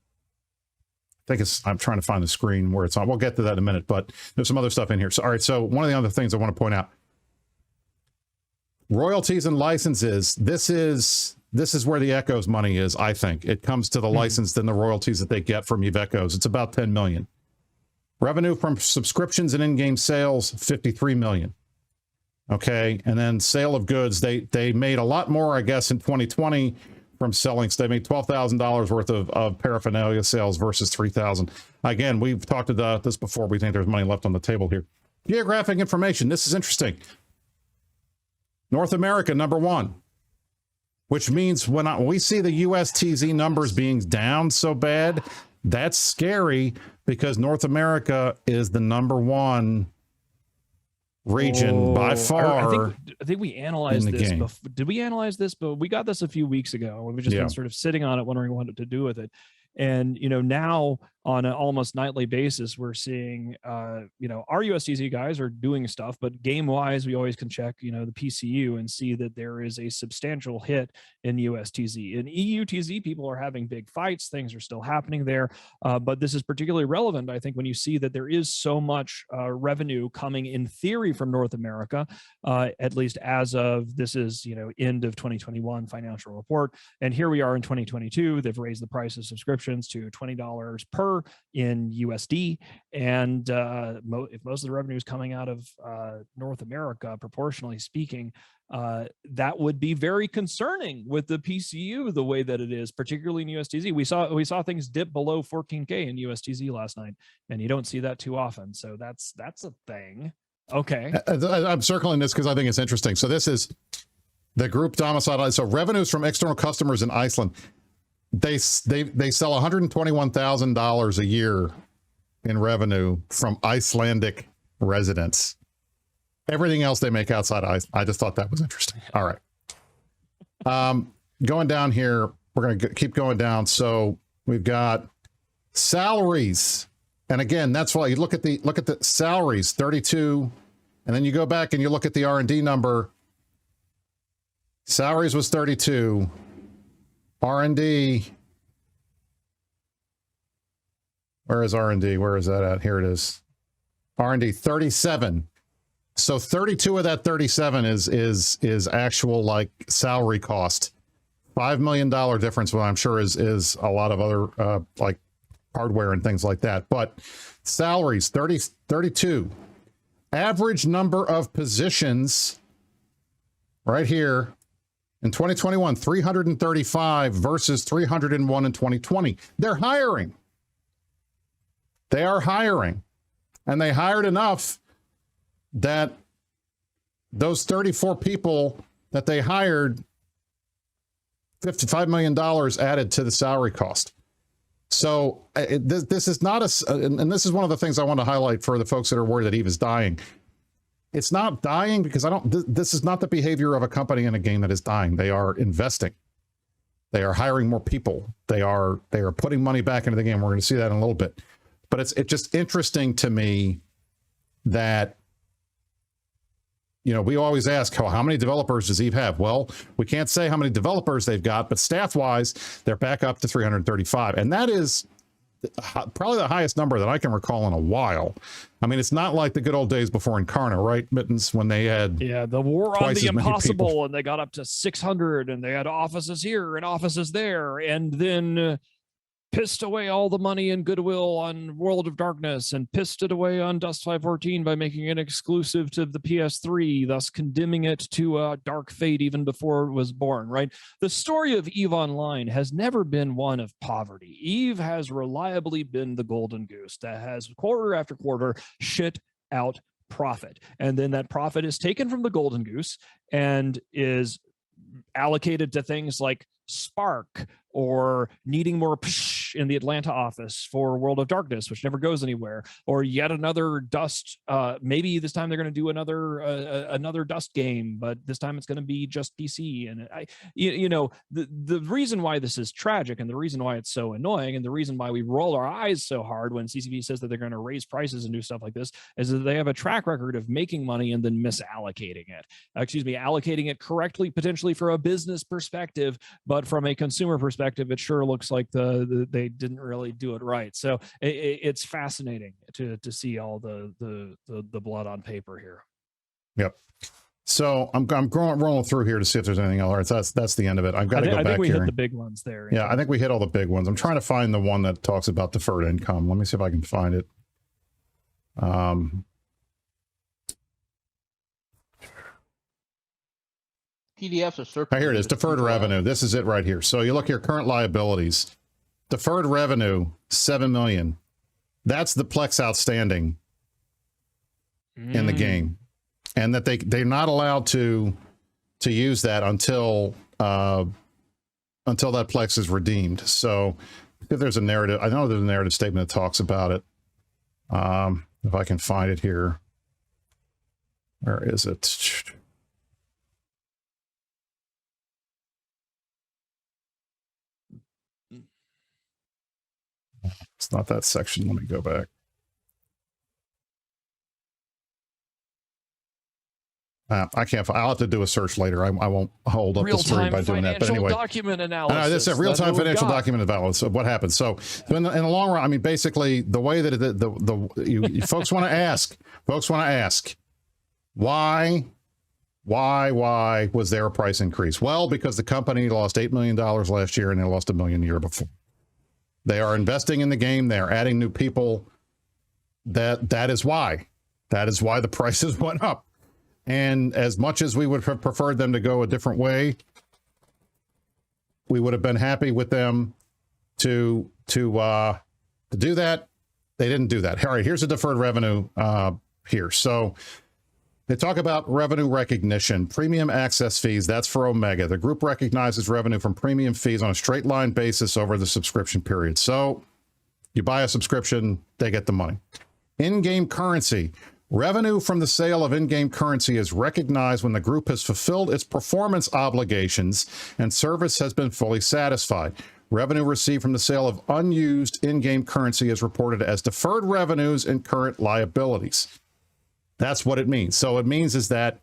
trying to find the screen where it's on. We'll get to that in a minute, but there's some other stuff in here. So, all right. So one of the other things I want to point out, royalties and licenses. This is where the Echoes money is. I think it comes to the license and the royalties that they get from Eve Echoes. It's about 10 million. Revenue from subscriptions and in-game sales, 53 million. Okay. And then sale of goods. They made a lot more, I guess, in 2020 from selling. So they made $12,000 worth of paraphernalia sales versus 3,000. Again, we've talked about this before. We think there's money left on the table here. Geographic information. This is interesting. North America, number 1. which means when we see the USTZ numbers being down so bad, that's scary because North America is the #1 region by far.
I think we analyzed this. Did we analyze this? But we got this a few weeks ago. We've just been sort of sitting on it, wondering what to do with it. And, now on an almost nightly basis, we're seeing, our USTZ guys are doing stuff, but game wise, we always can check, the PCU and see that there is a substantial hit in USTZ. In EUTZ, people are having big fights. Things are still happening there. But this is particularly relevant, I think, when you see that there is so much revenue coming in theory from North America, at least as of this is, end of 2021 financial report. And here we are in 2022. They've raised the price of subscriptions to $20 per in USD, and if most of the revenue is coming out of North America, proportionally speaking, that would be very concerning with the PCU the way that it is, particularly in USTZ. We saw things dip below 14K in USTZ last night, and you don't see that too often. So that's a thing. Okay,
I'm circling this because I think it's interesting. So this is the group Domicile. So revenues from external customers in Iceland. They sell $121,000 a year in revenue from Icelandic residents. Everything else they make outside of Iceland. I just thought that was interesting. All right. Going down here, we're going to keep going down. So we've got salaries. And again, that's why you look at the salaries, 32, and then you go back and you look at the R&D number. Salaries was 32. R&D, where is R&D? Where is that at? Here it is. R&D 37. So 32 of that 37 is actual like salary cost. $5 million difference, what I'm sure is a lot of other like hardware and things like that. But salaries 32. Average number of positions right here. In 2021, 335 versus 301 in 2020. They're hiring. They are hiring. And they hired enough that those 34 people that they hired, $55 million added to the salary cost. So this is not and this is one of the things I want to highlight for the folks that are worried that EVE is dying. It's not dying because this is not the behavior of a company in a game that is dying. They are investing. They are hiring more people. They are putting money back into the game. We're going to see that in a little bit. But it's just interesting to me that, we always ask how many developers does EVE have? Well, we can't say how many developers they've got, but staff-wise, they're back up to 335. And that is probably the highest number that I can recall in a while. I mean, it's not like the good old days before Incarna, right, Mittens, when they had
the war on the impossible, and they got up to 600, and they had offices here and offices there, and then pissed away all the money and goodwill on World of Darkness and pissed it away on Dust 514 by making it exclusive to the PS3, thus condemning it to a dark fate even before it was born, right? The story of EVE Online has never been one of poverty. EVE has reliably been the golden goose that has quarter after quarter shit out profit. And then that profit is taken from the golden goose and is allocated to things like Spark or needing more in the Atlanta office for World of Darkness, which never goes anywhere, or yet another Dust. Maybe this time they're going to do another Dust game, but this time it's going to be just PC. And the reason why this is tragic, and the reason why it's so annoying, and the reason why we roll our eyes so hard when CCP says that they're going to raise prices and do stuff like this, is that they have a track record of making money and then misallocating it. Allocating it correctly, potentially for a business perspective, but from a consumer perspective, it sure looks like they didn't really do it right. So it's fascinating to see all the blood on paper here.
Yep. So I'm rolling through here to see if there's anything else. That's the end of it. I've got to go back here. I think
we hit the big ones there.
Yeah, I think we hit all the big ones. I'm trying to find the one that talks about deferred income. Let me see if I can find it.
PDFs are circulated.
Here it is, deferred revenue. This is it right here. So you look here, current liabilities. Deferred revenue, $7 million. That's the Plex outstanding in the game. And that they're not allowed to use that until until that Plex is redeemed. So if there's a narrative, I know there's a narrative statement that talks about it. If I can find it here. Where is it? It's not that section. Let me go back. I can't. I'll have to do a search later. I won't hold up the screen by doing that. But anyway,
document analysis.
This is real-time financial document analysis of what happened. So in the long run, I mean, basically, the way that you folks want to ask, why was there a price increase? Well, because the company lost $8 million last year and they lost $1 million the year before. They are investing in the game. They are adding new people. That is why. That is why the prices went up. And as much as we would have preferred them to go a different way, we would have been happy with them to do that. They didn't do that. All right, here's a deferred revenue here. So they talk about revenue recognition, premium access fees. That's for Omega. The group recognizes revenue from premium fees on a straight line basis over the subscription period. So you buy a subscription, they get the money. In-game currency. Revenue from the sale of in-game currency is recognized when the group has fulfilled its performance obligations and service has been fully satisfied. Revenue received from the sale of unused in-game currency is reported as deferred revenues and current liabilities. That's what it means. So it means is that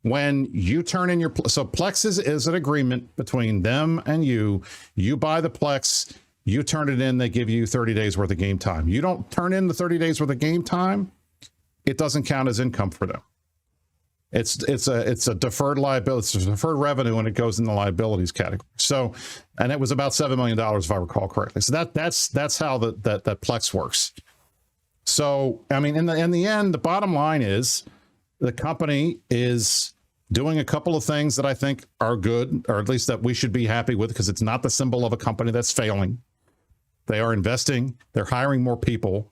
when you turn in your... So Plex is an agreement between them and you. You buy the Plex, you turn it in, they give you 30 days worth of game time. You don't turn in the 30 days worth of game time, it doesn't count as income for them. It's a deferred liability, it's a deferred revenue, and it goes in the liabilities category. So, and it was about $7 million if I recall correctly. So that's how that Plex works. So, I mean, in the end, the bottom line is the company is doing a couple of things that I think are good, or at least that we should be happy with, because it's not the symbol of a company that's failing. They are investing, they're hiring more people,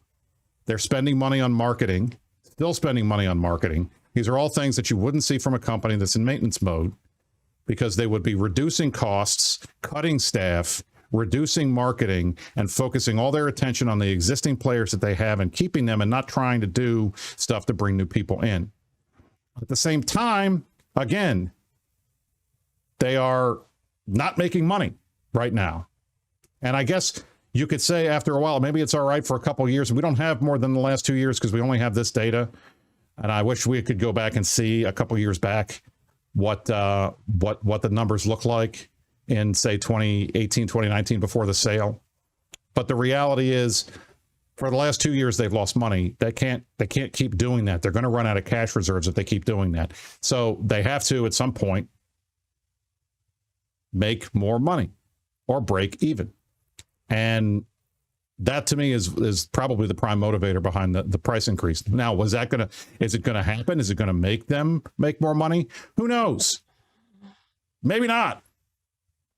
they're spending money on marketing. Still spending money on marketing. These are all things that you wouldn't see from a company that's in maintenance mode, because they would be reducing costs, cutting staff, reducing marketing, and focusing all their attention on the existing players that they have and keeping them and not trying to do stuff to bring new people in. At the same time, again, they are not making money right now. And I guess you could say after a while, maybe it's all right for a couple of years. We don't have more than the last 2 years because we only have this data. And I wish we could go back and see a couple of years back what the numbers look like in, say, 2018, 2019 before the sale. But the reality is, for the last 2 years, they've lost money. They can't keep doing that. They're going to run out of cash reserves if they keep doing that. So they have to, at some point, make more money or break even. And that, to me, is probably the prime motivator behind the price increase. Now, is it going to happen? Is it going to make them make more money? Who knows? Maybe not.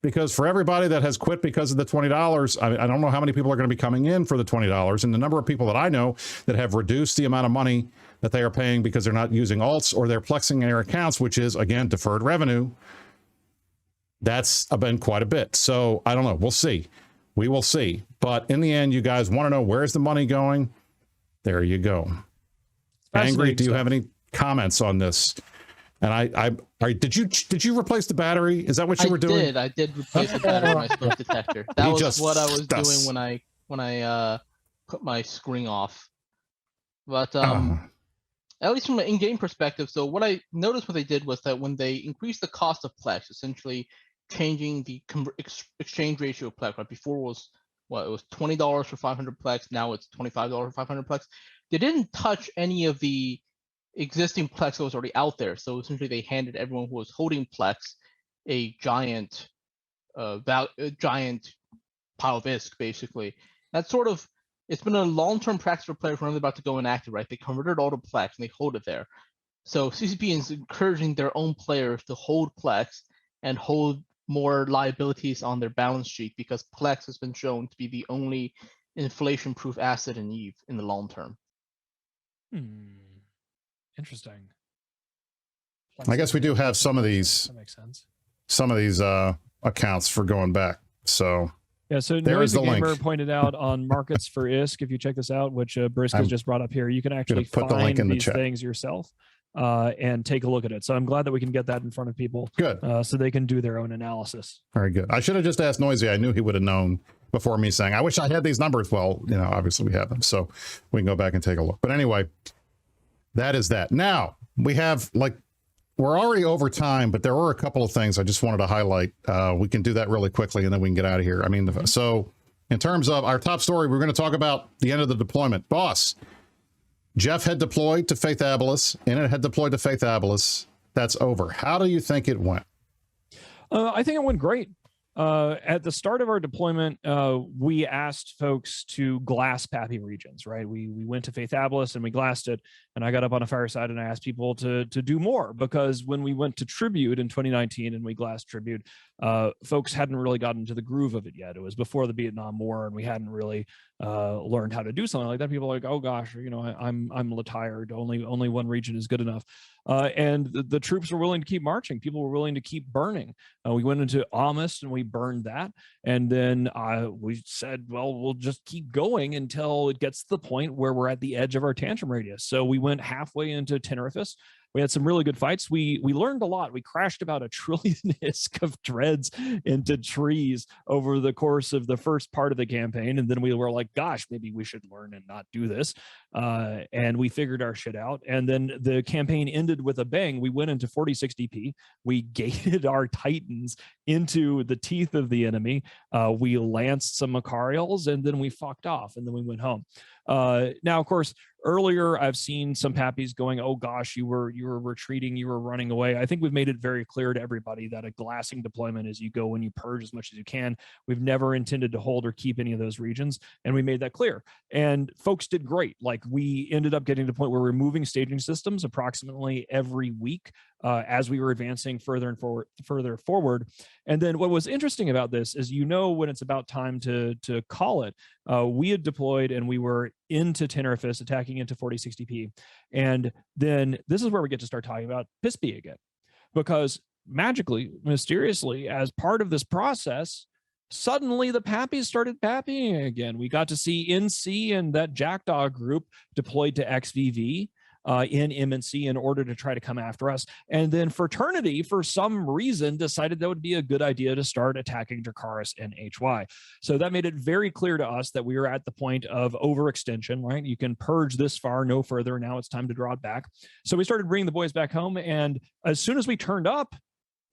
Because for everybody that has quit because of the $20, I don't know how many people are going to be coming in for the $20. And the number of people that I know that have reduced the amount of money that they are paying because they're not using alts or they're plexing their accounts, which is, again, deferred revenue, that's been quite a bit. So I don't know. We'll see. We will see. But in the end, you guys want to know, where's the money going? There you go. Angry, do you have any comments on this? And did you replace the battery? Is that what you were doing?
I did replace the battery in my smoke detector. That was what I was doing when I put my screen off. But at least from an in-game perspective, so what I noticed what they did was that when they increased the cost of Plex, essentially changing the exchange ratio of Plex, right? Before it was $20 for 500 Plex, now it's $25 for 500 Plex. They didn't touch any of the existing Plex that was already out there. So essentially they handed everyone who was holding Plex a giant pile of ISK, basically. That's sort of, it's been a long-term practice for players when they're about to go inactive, right? They converted all to Plex and they hold it there. So CCP is encouraging their own players to hold Plex and hold more liabilities on their balance sheet, because Plex has been shown to be the only inflation-proof asset in EVE in the long term.
Interesting.
I guess we do have some of these.
That makes sense.
some of these accounts for going back. So
yeah, so
there is
Noisy
the
Gamer
link.
pointed out on markets for ISK, if you check this out, which Brisc has just brought up here, you can actually
put the link
find
in the
these
chat.
things yourself and take a look at it. So I'm glad that we can get that in front of people.
Good.
So they can do their own analysis.
Very good. I should have just asked Noisy. I knew he would have known before me saying, I wish I had these numbers. Well, you know, obviously we have them, so we can go back and take a look. But anyway, that is that. Now, we have, like, we're already over time, but there were a couple of things I just wanted to highlight. We can do that really quickly, and then we can get out of here. I mean, so in terms of our top story, we're going to talk about the end of the deployment. Boss, Jeff had deployed to Faith Abilis, and it had deployed to Faith Abilis. That's over. How do you think it went?
I think it went great. At the start of our deployment, we asked folks to glass Pappy regions, right? We went to Faith Abilis and we glassed it, and I got up on a fireside and I asked people to do more, because when we went to Tribute in 2019 and we glassed Tribute, folks hadn't really gotten into the groove of it yet. It was before the Vietnam War, and we hadn't really learned how to do something like that. People are like, oh gosh, you know, I'm tired. Only one region is good enough. And the troops were willing to keep marching. People were willing to keep burning. We went into Amist and we burned that. And then we said, well, we'll just keep going until it gets to the point where we're at the edge of our tantrum radius. So we went halfway into Tenerife. We had some really good fights. We learned a lot. We crashed about 1 trillion ISK of dreads into trees over the course of the first part of the campaign. And then we were like, gosh, maybe we should learn and not do this. And we figured our shit out. And then the campaign ended with a bang. We went into 4060p. We gated our Titans into the teeth of the enemy. We lanced some Macarials, and then we fucked off, and then we went home. Now, of course, earlier I've seen some Pappies going, oh gosh, you were retreating, you were running away. I think we've made it very clear to everybody that a glassing deployment is you go and you purge as much as you can. We've never intended to hold or keep any of those regions, and we made that clear. And folks did great. Like, we ended up getting to the point where we're moving staging systems approximately every week as we were advancing further and further forward. And then what was interesting about this is, you know, when it's about time to call it, we had deployed and we were into Tenerife, attacking into 4060p. And then this is where we get to start talking about PISP again, because magically, mysteriously, as part of this process, suddenly the Pappies started pappying again. We got to see NC and that Jackdaw group deployed to XVV in MNC in order to try to come after us. And then Fraternity, for some reason, decided that would be a good idea to start attacking Dracarys and HY. So that made it very clear to us that we were at the point of overextension, right? You can purge this far, no further. Now it's time to draw it back. So we started bringing the boys back home. And as soon as we turned up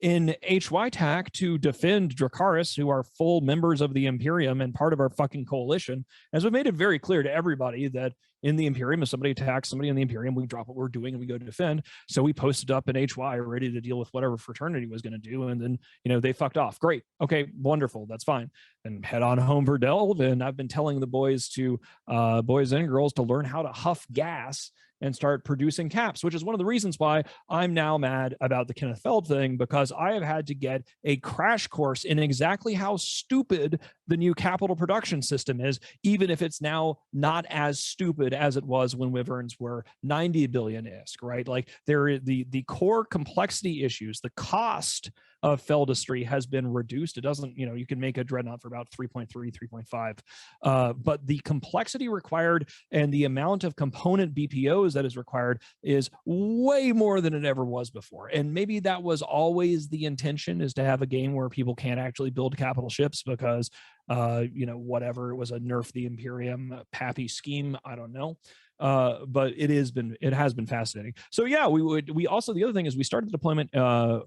in HY TAC to defend Dracarys, who are full members of the Imperium and part of our fucking coalition, as we made it very clear to everybody that in the Imperium, if somebody attacks somebody in the Imperium, we drop what we're doing and we go to defend. So we posted up in HY ready to deal with whatever Fraternity was going to do. And then, you know, they fucked off. Great. Okay, wonderful. That's fine. And head on home for Delve. And I've been telling the boys and girls to learn how to huff gas and start producing caps, which is one of the reasons why I'm now mad about the Kenneth Feld thing, because I have had to get a crash course in exactly how stupid the new capital production system is, even if it's now not as stupid as it was when Wyverns were 90 billion ISK, right? Like, there is the core complexity issues, the cost of Feldistry has been reduced. It doesn't, you know, you can make a Dreadnought for about 3.3, 3.5, but the complexity required and the amount of component BPOs that is required is way more than it ever was before. And maybe that was always the intention, is to have a game where people can't actually build capital ships because, you know, whatever, it was a nerf the Imperium Pappy scheme. I don't know. But it has been fascinating. So yeah, we also, the other thing is, we started the deployment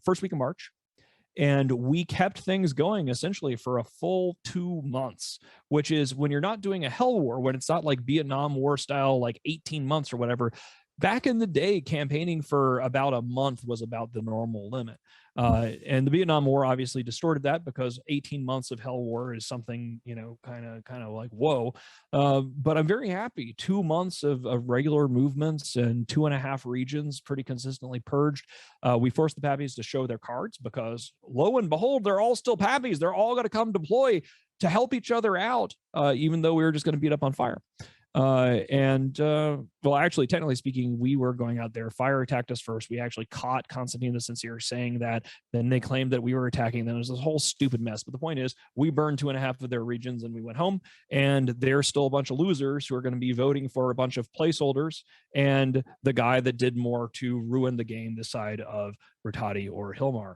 first week of March. And we kept things going essentially for a full 2 months, which is, when you're not doing a hell war, when it's not like Vietnam War style, like 18 months or whatever. Back in the day, campaigning for about a month was about the normal limit. And the Vietnam War obviously distorted that, because 18 months of hell war is something, you know, kind of like, whoa. But I'm very happy. 2 months of regular movements and 2.5 regions pretty consistently purged. We forced the Pappies to show their cards, because lo and behold, they're all still Pappies. They're all going to come deploy to help each other out, even though we were just going to beat up on fire. Well, Well, actually, technically speaking, we were going out there. Fire attacked us first. We actually caught Constantine the Sincere saying that. Then they claimed that we were attacking them. It was this whole stupid mess. But the point is, we burned 2.5 of their regions and we went home. And there's still a bunch of losers who are going to be voting for a bunch of placeholders and the guy that did more to ruin the game this side of Rattati or Hilmar.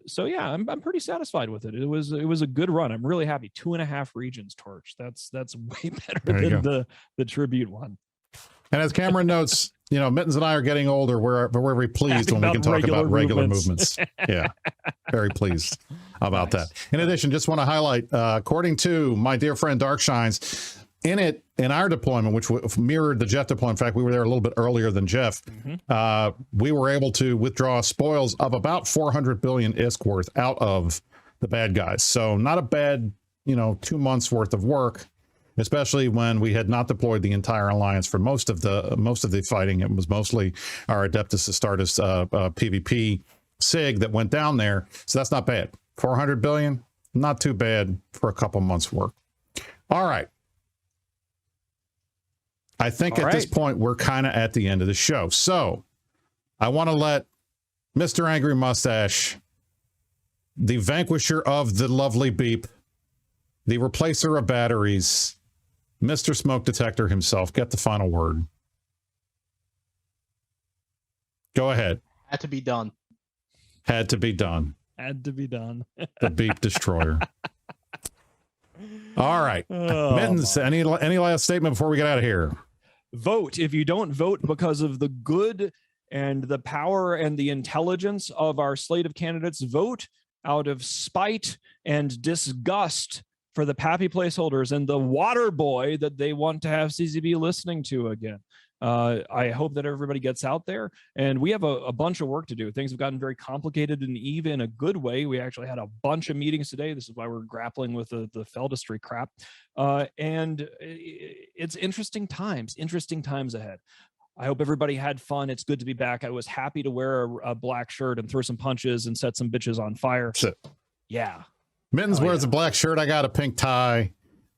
So yeah, I'm pretty satisfied with it. It was a good run. I'm really happy. 2.5 regions, Torch. That's way better than the Tribute one.
And as Cameron notes, you know, Mittens and I are getting older. We're very pleased when we can talk about regular movements. Yeah, very pleased about that. In addition, just want to highlight, according to my dear friend Darkshines, in our deployment, which mirrored the Jeff deployment, in fact, we were there a little bit earlier than Jeff, we were able to withdraw spoils of about 400 billion ISK worth out of the bad guys. So not a bad, 2 months worth of work, especially when we had not deployed the entire alliance for most of the fighting. It was mostly our Adeptus Astartes PvP SIG that went down there. So that's not bad. 400 billion, not too bad for a couple months work. All right. I think at this point, we're kind of at the end of the show. So I want to let Mr. Angry Mustache, the vanquisher of the lovely beep, the replacer of batteries, Mr. Smoke Detector himself, get the final word. Go ahead.
Had to be done.
Had to be done.
Had to be done.
The beep destroyer. All right. Mittens, any last statement before we get out of here?
Vote. If you don't vote because of the good and the power and the intelligence of our slate of candidates, vote out of spite and disgust for the Pappy placeholders and the water boy that they want to have CZB listening to again. I hope that everybody gets out there, and we have a bunch of work to do. Things have gotten very complicated and Eve in a good way. We actually had a bunch of meetings today. This is why we're grappling with the Feldistry crap. And it's interesting times ahead. I hope everybody had fun. It's good to be back. I was happy to wear a black shirt and throw some punches and set some bitches on fire. Yeah.
Mittens wears a black shirt. I got a pink tie.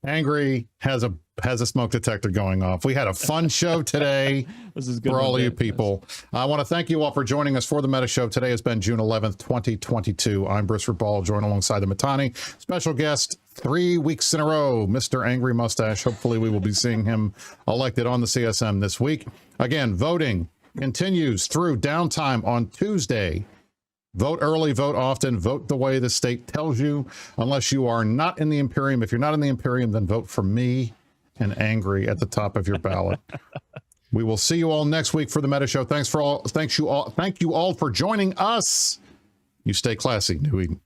Angry has a smoke detector going off. We had a fun show today.
This is good
for all of you people. I want to thank you all for joining us for the Meta Show. Today has been June 11th, 2022. I'm Brisc Rubal, joined alongside the Mittani. Special guest 3 weeks in a row, Mr. Angry Mustache. Hopefully we will be seeing him elected on the CSM this week. Again, voting continues through downtime on Tuesday. Vote early, vote often, vote the way the state tells you, unless you are not in the Imperium. If you're not in the Imperium, then vote for me and Angry at the top of your ballot. We will see you all next week for the Meta Show. Thank you all for joining us. You stay classy, New Eden.